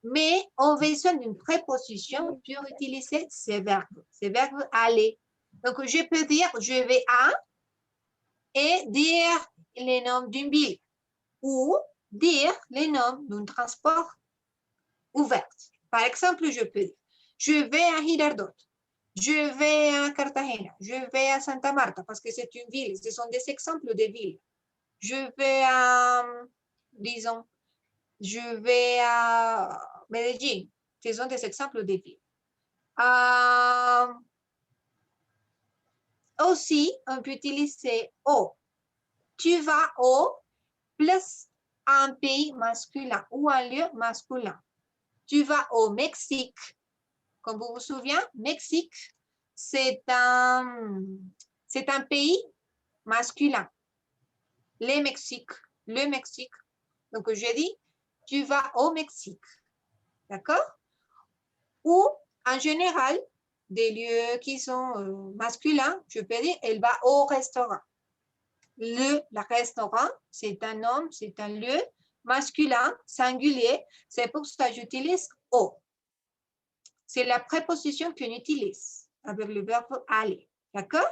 A: mais on a besoin d'une préposition pour utiliser ces verbes aller. Donc, je peux dire je vais à et dire les noms d'une ville ou dire les noms d'un transport ouvert. Par exemple, je peux dire, je vais à Girardot, je vais à Cartagena, je vais à Santa Marta, parce que c'est une ville, ce sont des exemples de villes. Je vais à, disons, je vais à Medellín, ce sont des exemples de villes. Aussi, on peut utiliser au. Tu vas au plus un pays masculin ou un lieu masculin. Tu vas au Mexique. Comme vous vous souvenez, Mexique, c'est un pays masculin. Le Mexique. Donc, je dis, tu vas au Mexique. D'accord? Ou, en général, des lieux qui sont masculins, je peux dire, elle va au restaurant. Le restaurant, c'est un homme, c'est un lieu masculin, singulier. C'est pour ça que j'utilise au. C'est la préposition qu'on utilise avec le verbe aller. D'accord?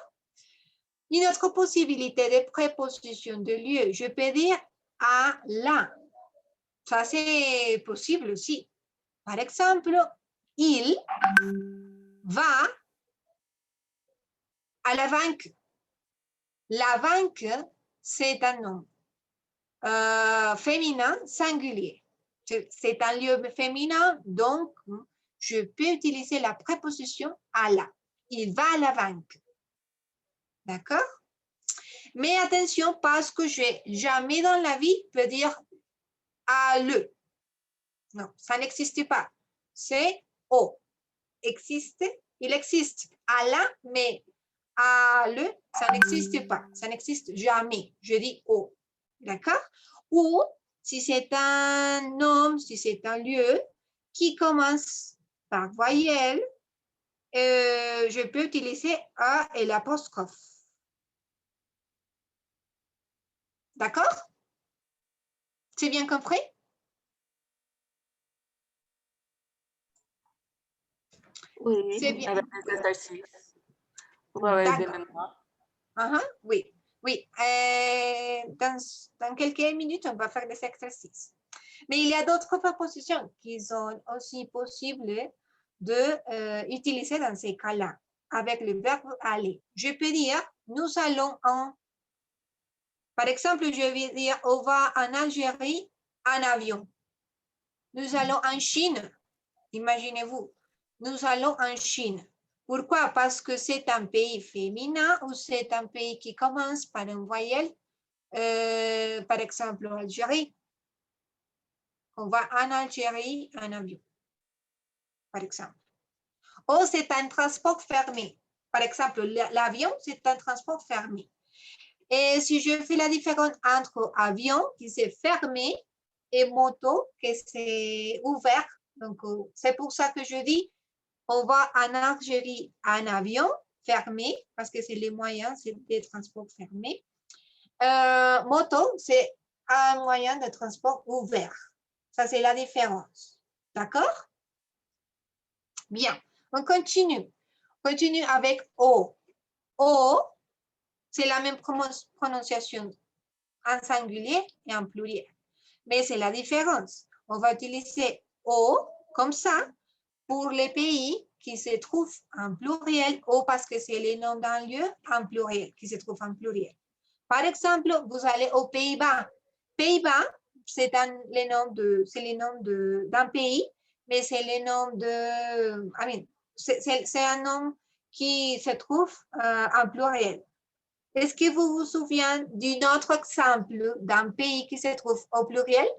A: Une autre possibilité de préposition de lieu, je peux dire à la. Ça, c'est possible aussi. Par exemple, il va à la banque. La banque, c'est un nom féminin singulier. C'est un lieu féminin, donc je peux utiliser la préposition à la. Il va à la banque. D'accord? Mais attention, parce que je jamais dans la vie peux dire à le. Non, ça n'existe pas. C'est au. existe, il existe. Allah, mais à le, ça n'existe pas. Ça n'existe jamais. Je dis au. D'accord? Ou si c'est un nom, si c'est un lieu qui commence par voyelle, je peux utiliser A et l'apostrophe. D'accord? C'est bien compris?
D: Oui,
A: C'est bien.
D: avec les exercices. Pour avoir des
A: D'accord.
D: mémoires.
A: Oui, oui. Dans quelques minutes, on va faire des exercices. Mais il y a d'autres propositions qui sont aussi possibles d'utiliser dans ces cas-là, avec le verbe aller. Je peux dire, nous allons en... Par exemple, je vais dire, on va en Algérie en avion. Nous allons en Chine. Imaginez-vous, nous allons en Chine. Pourquoi? Parce que c'est un pays féminin ou c'est un pays qui commence par une voyelle. Par exemple, Algérie. On va en Algérie en avion, par exemple. Ou c'est un transport fermé. Par exemple, l'avion, c'est un transport fermé. Et si je fais la différence entre avion, qui s'est fermé, et moto, qui s'est ouvert, donc c'est pour ça que je dis, on va en Algérie en avion fermé, parce que c'est les moyens, c'est des transports fermés. Moto, c'est un moyen de transport ouvert. Ça, c'est la différence. D'accord? Bien, on continue. On continue avec O. O, c'est la même prononciation en singulier et en pluriel. Mais c'est la différence. On va utiliser O comme ça pour les pays qui se trouvent en pluriel ou parce que c'est les noms d'un lieu en pluriel, qui se trouvent en pluriel. Par exemple, vous allez aux Pays-Bas. Pays-Bas, c'est les noms d'un pays, mais c'est les noms de... c'est un nom qui se trouve en pluriel. Est-ce que vous vous souvenez d'un autre exemple d'un pays qui se trouve au pluriel?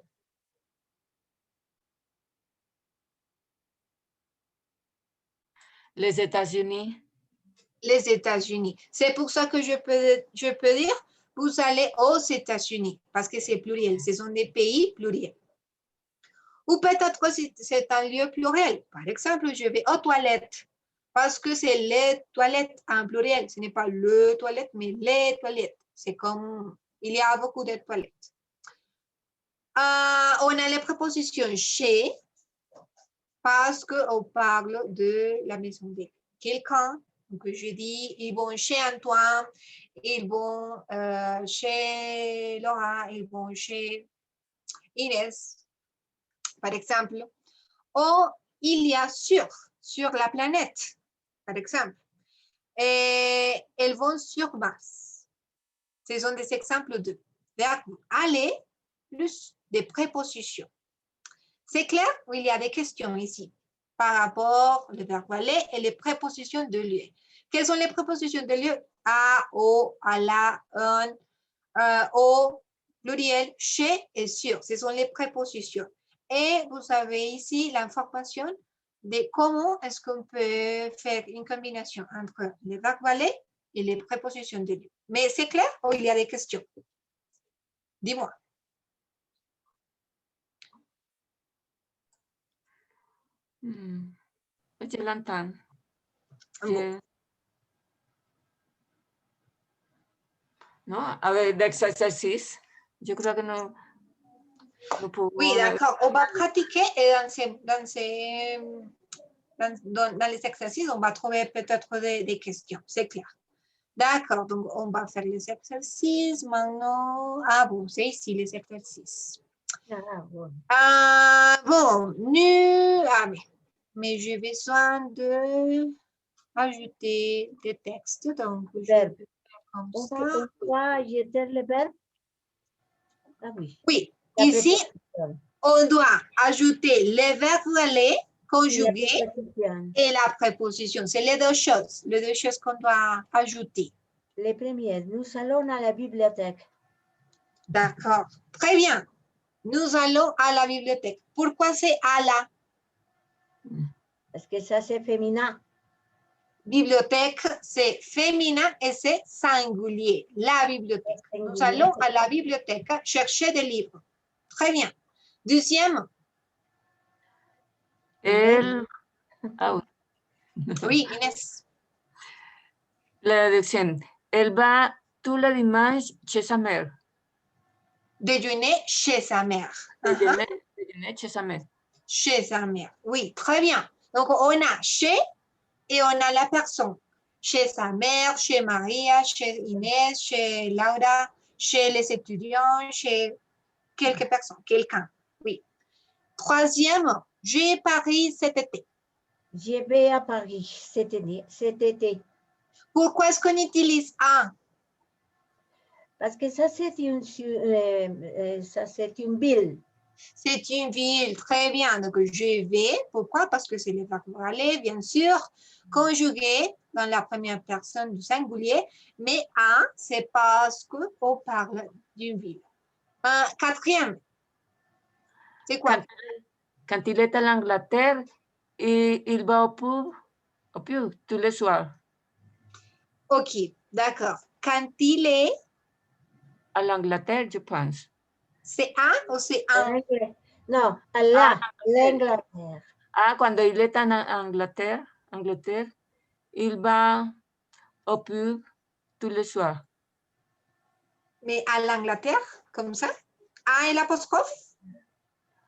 D: Les États-Unis.
A: Les États-Unis. C'est pour ça que je peux dire, vous allez aux États-Unis, parce que c'est pluriel. Ce sont des pays pluriels. Ou peut-être c'est un lieu pluriel. Par exemple, je vais aux toilettes, parce que c'est les toilettes en pluriel. Ce n'est pas le toilette, mais les toilettes. C'est comme, il y a beaucoup de toilettes. On a les prépositions chez, parce qu'on parle de la maison de quelqu'un. Donc, je dis, ils vont chez Antoine, ils vont chez Laura, ils vont chez Inès, par exemple. Ou il y a sur la planète, par exemple. Et elles vont sur Mars. Ce sont des exemples de verbes aller plus des prépositions. C'est clair ou il y a des questions ici par rapport au verbe aller et les prépositions de lieu? Quelles sont les prépositions de lieu? À, au, à la, au, pluriel, chez et sur. Ce sont les prépositions. Et vous avez ici l'information de comment est-ce qu'on peut faire une combinaison entre les verbes aller et les prépositions de lieu. Mais c'est clair ou il y a des questions? Dis-moi.
D: Je l'entends.
A: Bon.
D: Non, avec des exercices, je crois que nous pouvons...
A: Oui, d'accord. On va pratiquer et dans les exercices, on va trouver peut-être des questions. C'est clair. D'accord. Donc, on va faire les exercices maintenant. Ah bon, c'est ici les exercices. Bon, mais j'ai besoin de ajouter des textes. Donc, je
B: Verbe.
A: vais faire comme
B: On
A: ça.
B: peut ajouter le verbe? Ah oui.
A: Oui,
B: La
A: ici,
B: préposition.
A: on doit ajouter les verbes aller conjugués
B: La préposition.
A: et la préposition. C'est les deux choses qu'on doit ajouter.
B: Les premières. Nous allons à la bibliothèque.
A: D'accord. Très bien. Nous allons à la bibliothèque. Pourquoi c'est à la?
B: Parce que ça, c'est féminin.
A: Bibliothèque, c'est féminin et c'est singulier. La bibliothèque. Nous
B: Singulier.
A: allons à la bibliothèque chercher des livres. Très bien. Deuxième,
D: Elle, ah,
A: oui, Inès.
D: la deuxième. Elle va tous les dimanches chez sa mère.
A: Déjeuner chez sa mère.
D: Déjeuner chez sa mère.
A: Chez sa mère. Oui, très bien. Donc, on a chez et on a la personne. Chez sa mère, chez Maria, chez Inès, chez Laura, chez les étudiants, chez quelques personnes, quelqu'un. Oui. Troisième, j'ai Paris cet été.
B: Je vais à Paris cet été.
A: Pourquoi est-ce qu'on utilise un?
B: Parce que ça, c'est une ville.
A: C'est une ville, très bien. Donc, je vais. Pourquoi? Parce que c'est le verbe aller, bien sûr, conjugué dans la première personne du singulier. Mais un, c'est parce qu'on parle d'une ville. Quatrième, c'est quoi?
D: Quand il est à l'Angleterre, il va au pub tous les soirs.
A: Ok, d'accord. Quand il est,
D: À l'Angleterre, je pense.
A: c'est un ou c'est un?
B: Non, à l'Angleterre.
D: Ah, cuando il est en Angleterre, il va au pub tous les soirs.
A: Mais à l'Angleterre, comme ça? Un et l'apostrophe?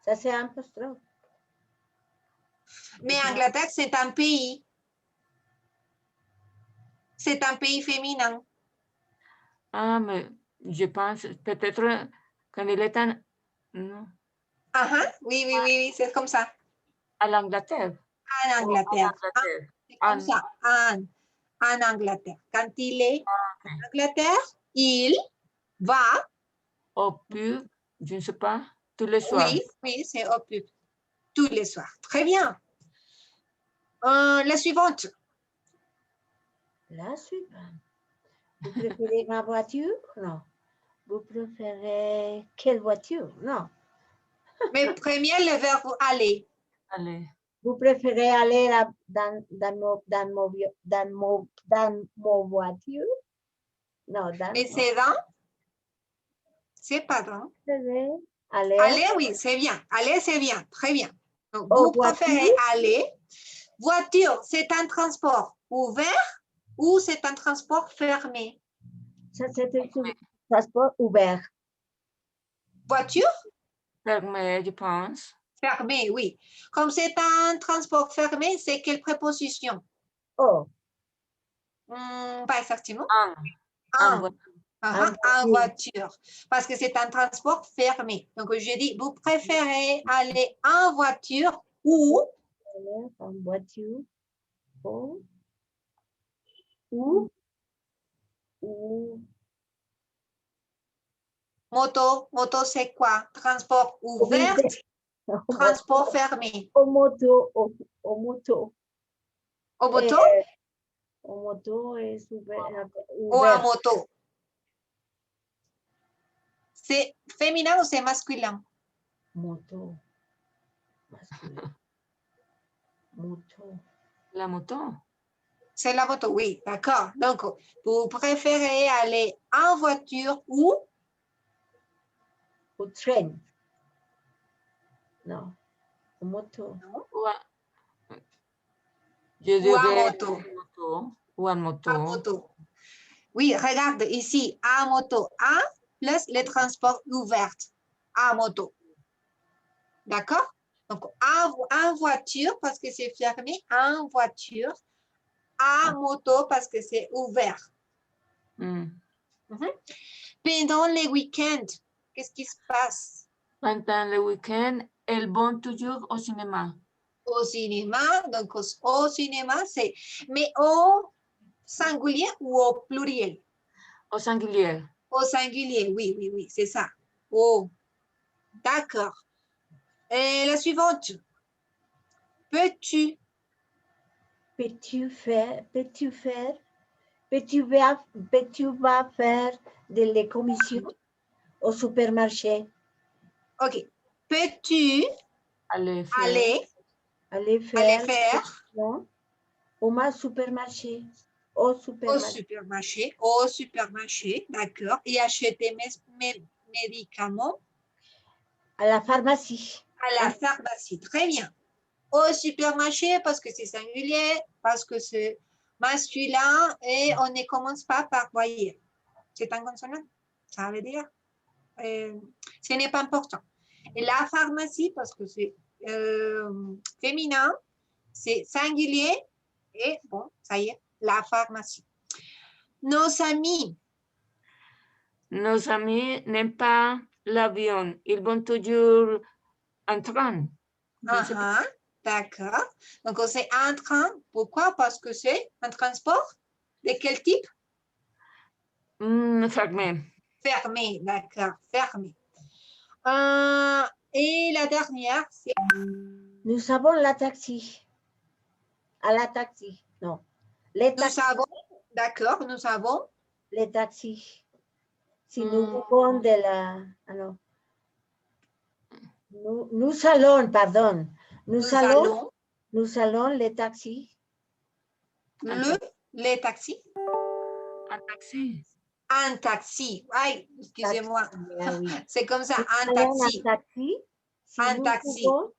B: Ça, c'est un apostrophe.
A: Mais Angleterre, c'est un pays. C'est un pays féminin.
D: Ah, mais je pense, peut-être quand il est en... Non,
A: Oui, oui, oui, oui, c'est comme ça.
D: à l'Angleterre.
A: En Angleterre.
D: Angleterre.
A: C'est comme ça. En Angleterre. Quand il est en Angleterre, il va.
D: Au pub, je ne sais pas, tous les soirs.
A: Oui, oui, c'est au pub. Tous les soirs. Très bien. La suivante.
B: La suivante. Vous préférez ma voiture? Non. Vous préférez quelle voiture? Non.
A: Mais premier, le verbe aller.
D: Allez.
B: Vous préférez aller dans mon voiture? Non,
A: Mais c'est dans. C'est pas dans.
B: aller.
A: Aller, oui, c'est bien. Aller, c'est bien. Très bien. Donc,
B: Oh,
A: vous préférez aller. Voiture, c'est un transport ouvert ou c'est un transport fermé?
B: Ça, c'est un transport ouvert.
A: Voiture?
D: Fermé, je pense.
A: Fermé, oui. Comme c'est un transport fermé, c'est quelle préposition?
B: Oh.
A: Pas exactement.
D: En
A: voiture. Parce que c'est un transport fermé. Donc, je dis, vous préférez aller en voiture ou
B: En voiture. Ou
A: moto. Moto, c'est quoi? Transport ouvert, transport fermé.
B: Au moto.
A: Au moto?
B: Au moto est ouvert.
A: Ou en moto? C'est féminin ou c'est masculin?
B: Moto. Masculin. Moto.
D: La moto.
A: C'est la moto, oui, d'accord. Donc, vous préférez aller en voiture ou
B: Au train. Non. Au moto.
D: Je
A: ou en
D: dirais
A: moto?
D: ou en moto.
A: En moto. Oui, regarde ici, en moto. En plus les transports ouverts. En moto. D'accord? Donc, en voiture parce que c'est fermé. En voiture. En moto parce que c'est ouvert. Pendant les week-ends, qu'est-ce qui se passe?
D: Pendant le week-end, elles vont toujours au cinéma.
A: Au cinéma, donc au cinéma, c'est... Mais au singulier ou au pluriel?
D: Au singulier.
A: Au singulier, oui, oui, oui, c'est ça. Oh, d'accord. Et la suivante. Peux-tu
B: vas faire des commissions au supermarché?
A: Ok. Peux-tu aller
B: Aller faire au supermarché. Au supermarché.
A: Au supermarché, d'accord. Et acheter mes médicaments.
B: À la pharmacie.
A: À la pharmacie, très bien. Au supermarché parce que c'est singulier, parce que c'est masculin et on ne commence pas par voyer. C'est un consonant, ça veut dire. Ce n'est pas important. Et la pharmacie, parce que c'est féminin, c'est singulier et bon, ça y est, la pharmacie. Nos amis.
D: Nos amis n'aiment pas l'avion. Ils vont toujours en train.
A: D'accord. Donc, c'est un train. Pourquoi? Parce que c'est un transport. De quel type?
D: Fermé.
A: Fermé, d'accord. Fermé. Et la dernière, c'est...
B: Nous avons la taxi. À la taxi, non. Les taxis.
A: Nous avons, d'accord, nous avons...
B: Les taxis. Si nous vivons de la... Alors, nous allons, pardon. Nous allons les taxis.
A: Les taxis.
D: Un taxi.
A: Un taxi. Aïe, excusez-moi.
B: Oui.
A: C'est comme ça, un
B: taxi.
A: Si un taxi.
B: Pouvons,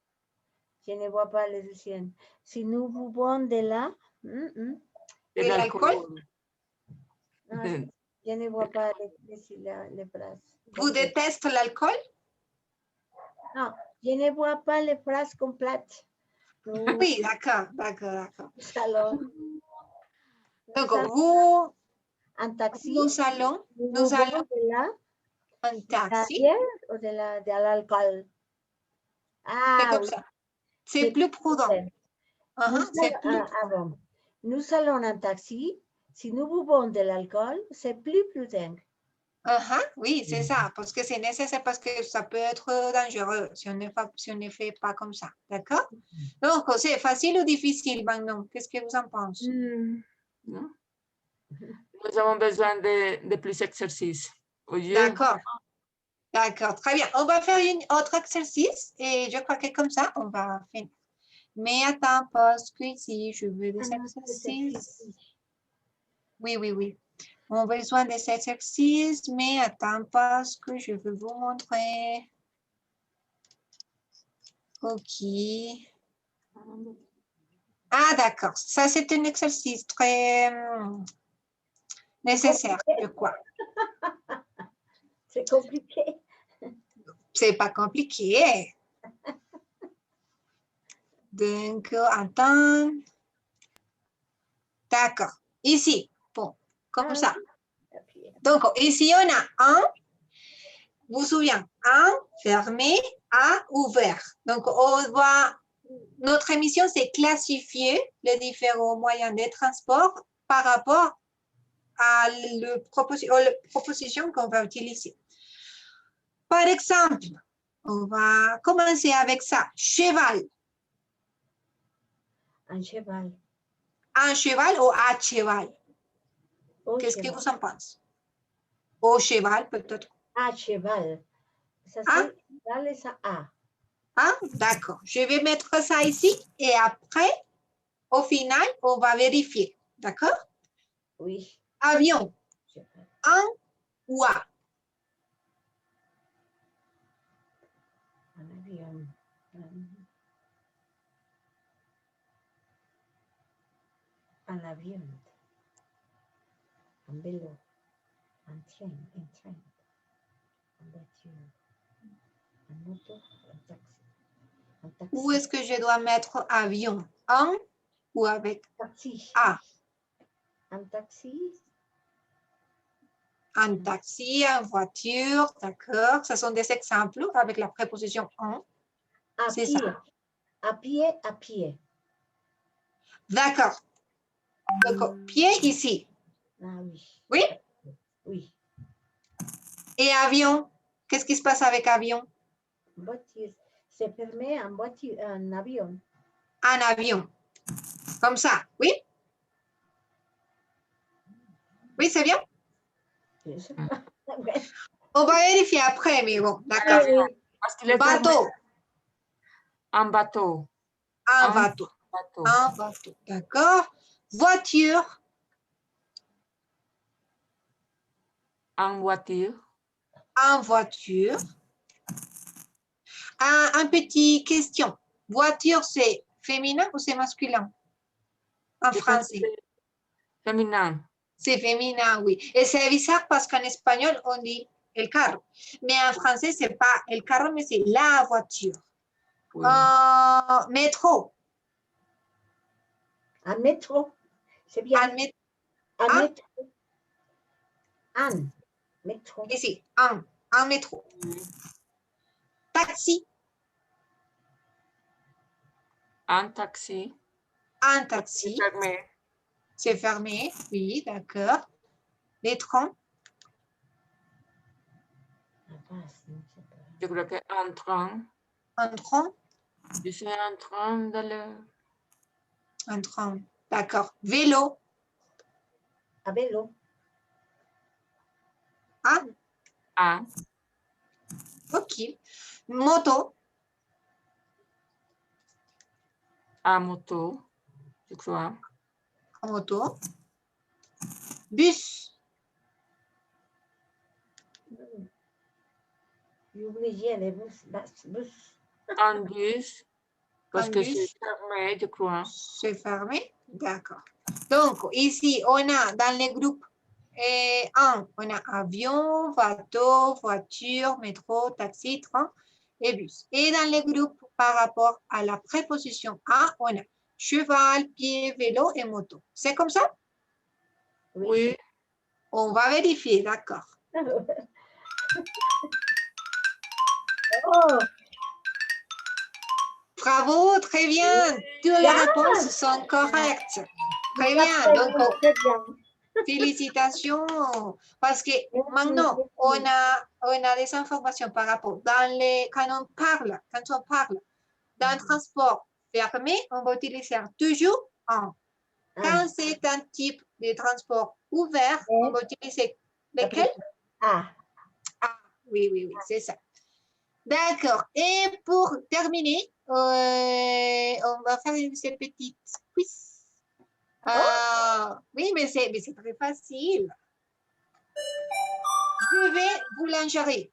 B: je ne vois pas les deuxièmes. Si nous buvons de la...
A: De l'alcool.
B: Je ne vois pas les phrases.
A: Vous détestez l'alcool?
B: Non, je ne vois pas les phrases complètes.
A: Oui, d'accord.
B: Alors,
A: donc, vous...
B: Un taxi.
A: Nous allons
B: de la...
A: Un taxi.
B: Ou de l'alcool.
A: C'est comme ça. C'est plus prudent.
B: Nous allons en taxi. Si nous buvons de l'alcool, c'est plus prudent.
A: Oui, c'est ça. Parce que c'est nécessaire, parce que ça peut être dangereux si on ne fait pas comme ça. D'accord? Donc, c'est facile ou difficile maintenant? Qu'est-ce que vous en pensez?
D: Non. Nous avons besoin de plus d'exercices.
A: D'accord. D'accord, très bien. On va faire un autre exercice et je crois que comme ça, on va finir. Mais attends, parce que ici, je veux des exercices. Oui. On a besoin des exercices, mais attends, parce que je veux vous montrer. OK. Ah, d'accord. Ça, c'est un exercice très nécessaire, je crois.
B: C'est compliqué.
A: C'est pas compliqué. Donc, attends. D'accord. Ici, bon, comme ça. Donc, ici, on a un, vous vous souvenez, un, fermé, à, ouvert. Donc, on voit, notre émission, c'est classifier les différents moyens de transport par rapport à la proposition qu'on va utiliser. Par exemple, on va commencer avec ça. Cheval.
B: Un cheval.
A: Un cheval ou à cheval? Qu'est-ce que vous en pensez? Au cheval, peut-être.
B: À cheval. Ça, c'est cheval, ça A.
A: Ah, d'accord. Je vais mettre ça ici et après, au final, on va vérifier. D'accord?
B: Oui.
A: Avion. Un ou A?
B: Un avion. Un avion. Un vélo. Un train. Un voiture. Un auto. Un taxi.
A: Où est-ce que je dois mettre avion? Un ou avec
B: taxi.
A: A?
B: Un taxi.
A: Un taxi, une voiture, d'accord. Ce sont des exemples avec la préposition en. C'est ça.
B: À pied.
A: D'accord. Donc, pied ici.
B: Ah oui.
A: Oui?
B: Oui.
A: Et avion? Qu'est-ce qui se passe avec avion?
B: Voiture. C'est permis en voiture, un avion.
A: Un avion. Comme ça, oui? Oui, c'est bien? On va vérifier après, mais bon, d'accord.
D: Bateau.
A: Bateau.
D: Un bateau.
A: Un
D: Un
A: bateau.
D: bateau.
A: Un bateau. D'accord. Voiture.
D: En voiture.
A: En voiture. Un petit question. Voiture, c'est féminin ou c'est masculin? En
D: Je pense que
A: français.
D: c'est féminin.
A: C'est féminin, oui. Et c'est bizarre parce qu'en espagnol, on dit el carro. Mais en français, c'est pas el carro, mais c'est la voiture.
D: Oui.
A: Métro.
B: Un métro. C'est bien.
A: Un métro.
B: Un
A: Ah.
B: métro. Un métro.
A: Ici, un métro. Taxi.
D: Un taxi.
A: Un taxi.
D: Fermé.
A: C'est fermé, oui, d'accord. Les trains.
D: Je crois qu'un train.
A: Un train.
D: Je suis en train d'aller.
A: Un train. D'accord. Vélo.
B: Un vélo.
A: Ah,
D: Un.
A: ok. Moto.
D: Un moto. Je crois.
A: Moto. Bus.
B: J'ai oublié les bus.
D: Un bus. Parce
A: Un
D: que
A: bus.
D: c'est fermé, je crois.
A: C'est fermé. D'accord. Donc, ici, on a dans les groupes 1, on a avion, bateau, voiture, métro, taxi, train et bus. Et dans les groupes par rapport à la préposition à, on a cheval, pied, vélo et moto. C'est comme ça?
D: Oui.
A: On va vérifier, d'accord.
B: Oh,
A: Bravo, très bien. Toutes les réponses sont correctes. Très bien. Donc,
B: très bien.
A: félicitations. Parce que maintenant, on a des informations par rapport. Quand on parle d'un transport fermé, on va utiliser toujours un. Quand c'est un type de transport ouvert, on va utiliser lequel?
B: Ah,
A: Oui, c'est ça. D'accord. Et pour terminer, on va faire une petite quiz. Oui, mais c'est très facile. Je vais boulangerie.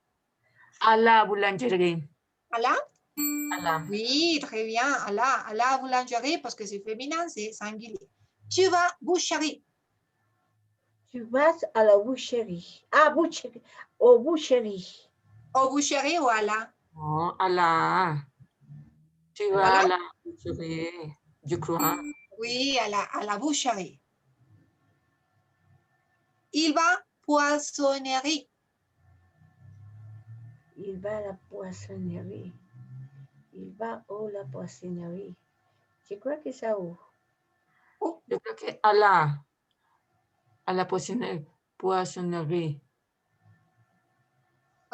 D: À la boulangerie.
A: À la?
D: À la.
A: Oui, très bien. À la boulangerie parce que c'est féminin, c'est singulier. Tu vas boucherie.
B: tu vas à la boucherie. Ah, boucherie. Au boucherie.
A: Au boucherie ou à la?
D: Non, à la. Tu vas
A: Voilà.
D: à la boucherie, je crois.
A: Oui, à la boucherie. Il va poissonnerie.
B: Il va à la poissonnerie. Il va où la poissonnerie? Je crois que c'est où?
D: Je crois que à la poissonnerie.
A: On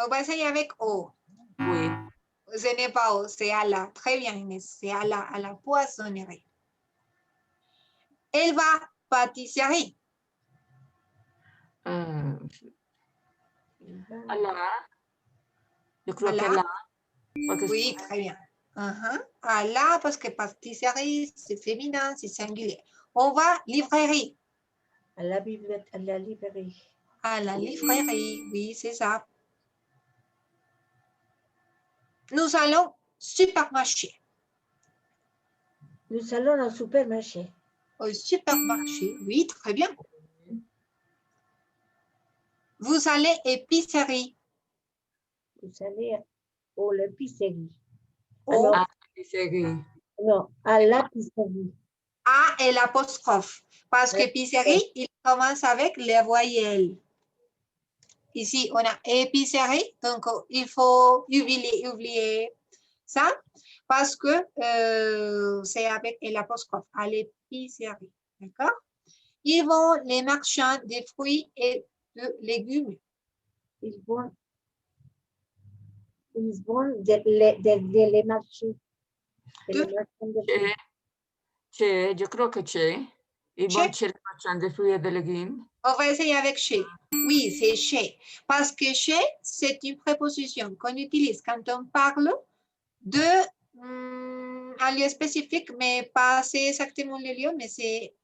A: va essayer avec O.
D: Oui.
A: Ce n'est pas O, c'est à la. Très bien, Inès. C'est à la poissonnerie. Elle va pâtisserie.
D: À la. Je crois
A: À
D: que
A: la.
D: là.
A: Oui, très bien. À la, parce que pâtisserie, c'est féminin, c'est singulier. On va librairie.
B: À la bibliothèque, à la librairie.
A: À la librairie, oui, c'est ça. Nous allons supermarché.
B: Nous allons au supermarché.
A: Au supermarché, oui, très bien. Vous allez épicerie.
B: Vous allez à l'épicerie.
A: Au
D: À l'épicerie.
B: Non, à l'épicerie.
A: A et l'apostrophe. Parce que épicerie, il commence avec les voyelles. Ici, on a épicerie, donc il faut oublier ça parce que c'est avec l'apostrophe à l'épicerie. D'accord? Ils vont les marchands des fruits et de légumes.
B: Ils vont les marchés.
D: Je crois que chez. Ils vont
A: Chez.
D: chez les marchands de fruits et de légumes.
A: On va essayer avec chez. Oui, c'est chez. Parce que chez, c'est une préposition qu'on utilise quand on parle de un lieu spécifique, mais pas c'est exactement le lieu, mais c'est,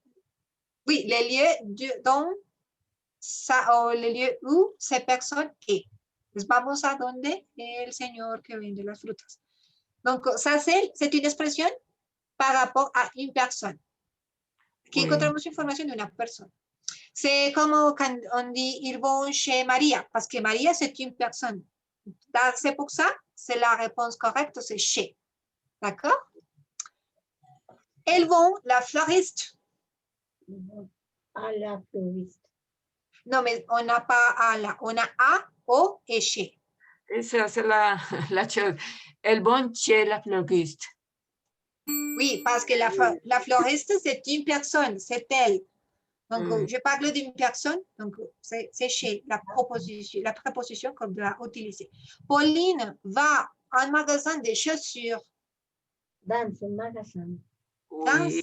A: oui, le lieu dont o le lieu où cette personne est. Pues vamos a donde el señor que vende las frutas. Donc, ça, c'est une expression par rapport à une personne. Aquí
D: Oui.
A: encontramos información de una persona. C'est comme quand on dit ils vont chez Maria, parce que Maria, c'est une personne. C'est pour ça, c'est la réponse correcte, c'est chez. D'accord? Elles vont, la fleuriste.
B: À la fleuriste.
A: Non, mais on n'a pas à la, on a à, au et chez.
D: Esa es la chose. Elles vont chez la fleuriste.
A: Oui, parce que la fleuriste, c'est une personne, c'est elle. Donc, je parle d'une personne, donc c'est chez la préposition qu'on doit utiliser. Pauline va à un magasin de chaussures.
B: Dans un magasin.
D: Oui.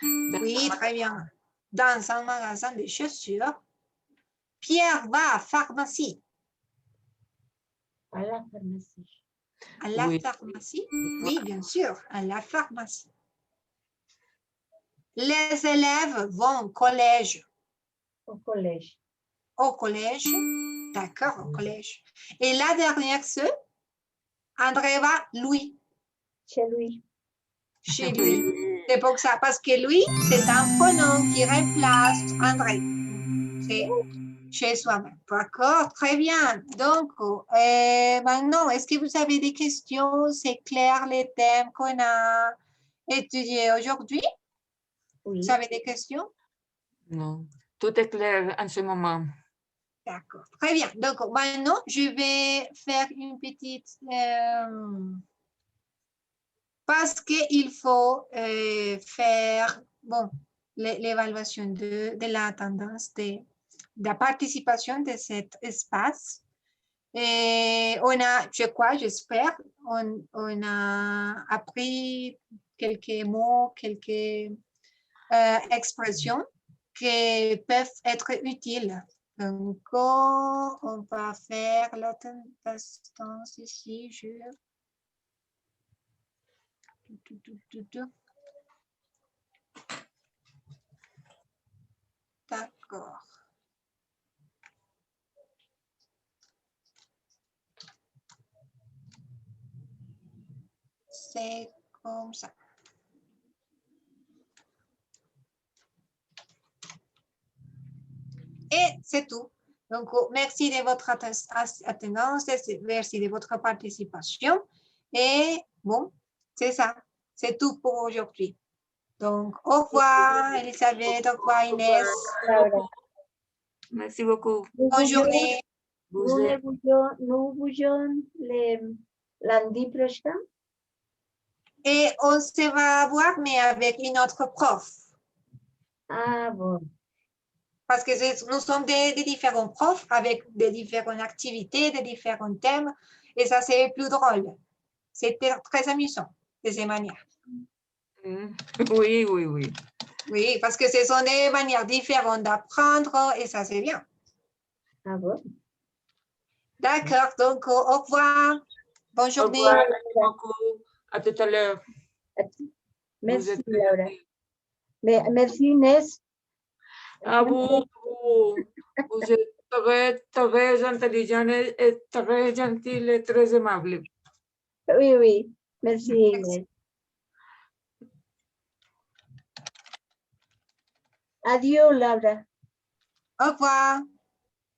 A: Oui, très bien. Dans un magasin de chaussures. Pierre va à pharmacie.
B: À la pharmacie.
A: À la
D: Oui.
A: pharmacie? Oui, bien sûr, à la pharmacie. Les élèves vont au collège.
B: Au collège.
A: Au collège. D'accord, au collège. Et la dernière, c'est André va, lui.
B: Chez lui.
A: Chez lui. C'est pour ça, parce que lui, c'est un pronom qui remplace André. C'est chez soi-même. D'accord, très bien. Donc, maintenant, est-ce que vous avez des questions? C'est clair les thèmes qu'on a étudiés aujourd'hui?
B: Oui.
A: Vous avez des questions?
D: Non, tout est clair en ce moment.
A: D'accord, très bien. Donc, maintenant, je vais faire une petite... parce qu'il faut faire bon, l'évaluation de la tendance de la participation de cet espace. Et on a, je crois, j'espère, on a appris quelques mots, quelques expressions qui peuvent être utiles. Donc, on va faire la tendance ici. D'accord. C'est comme ça. Et c'est tout. Donc, merci de votre attention, merci de votre participation. Et bon, c'est ça. C'est tout pour aujourd'hui. Donc, au revoir, Elisabeth, au revoir, Inès.
B: Laura.
D: Merci beaucoup.
A: Bonne journée.
B: Nous bougeons lundi prochain.
A: Et on se va voir, mais avec une autre prof.
B: Ah bon.
A: Parce que nous sommes des différents profs avec des différentes activités, des différents thèmes. Et ça, c'est plus drôle. C'est très amusant de ces manières.
D: Oui, oui, oui.
A: Oui, parce que ce sont des manières différentes d'apprendre et ça, c'est bien.
B: Ah bon.
A: D'accord, donc au revoir. Bonne journée.
D: Au revoir, merci beaucoup. À tout à l'heure.
B: Merci, Laura. Merci, Inès.
D: À vous, vous êtes très, très intelligent et très gentil et très aimable.
B: Oui, oui. Merci, Inès. Adiós, Laura.
A: Au revoir.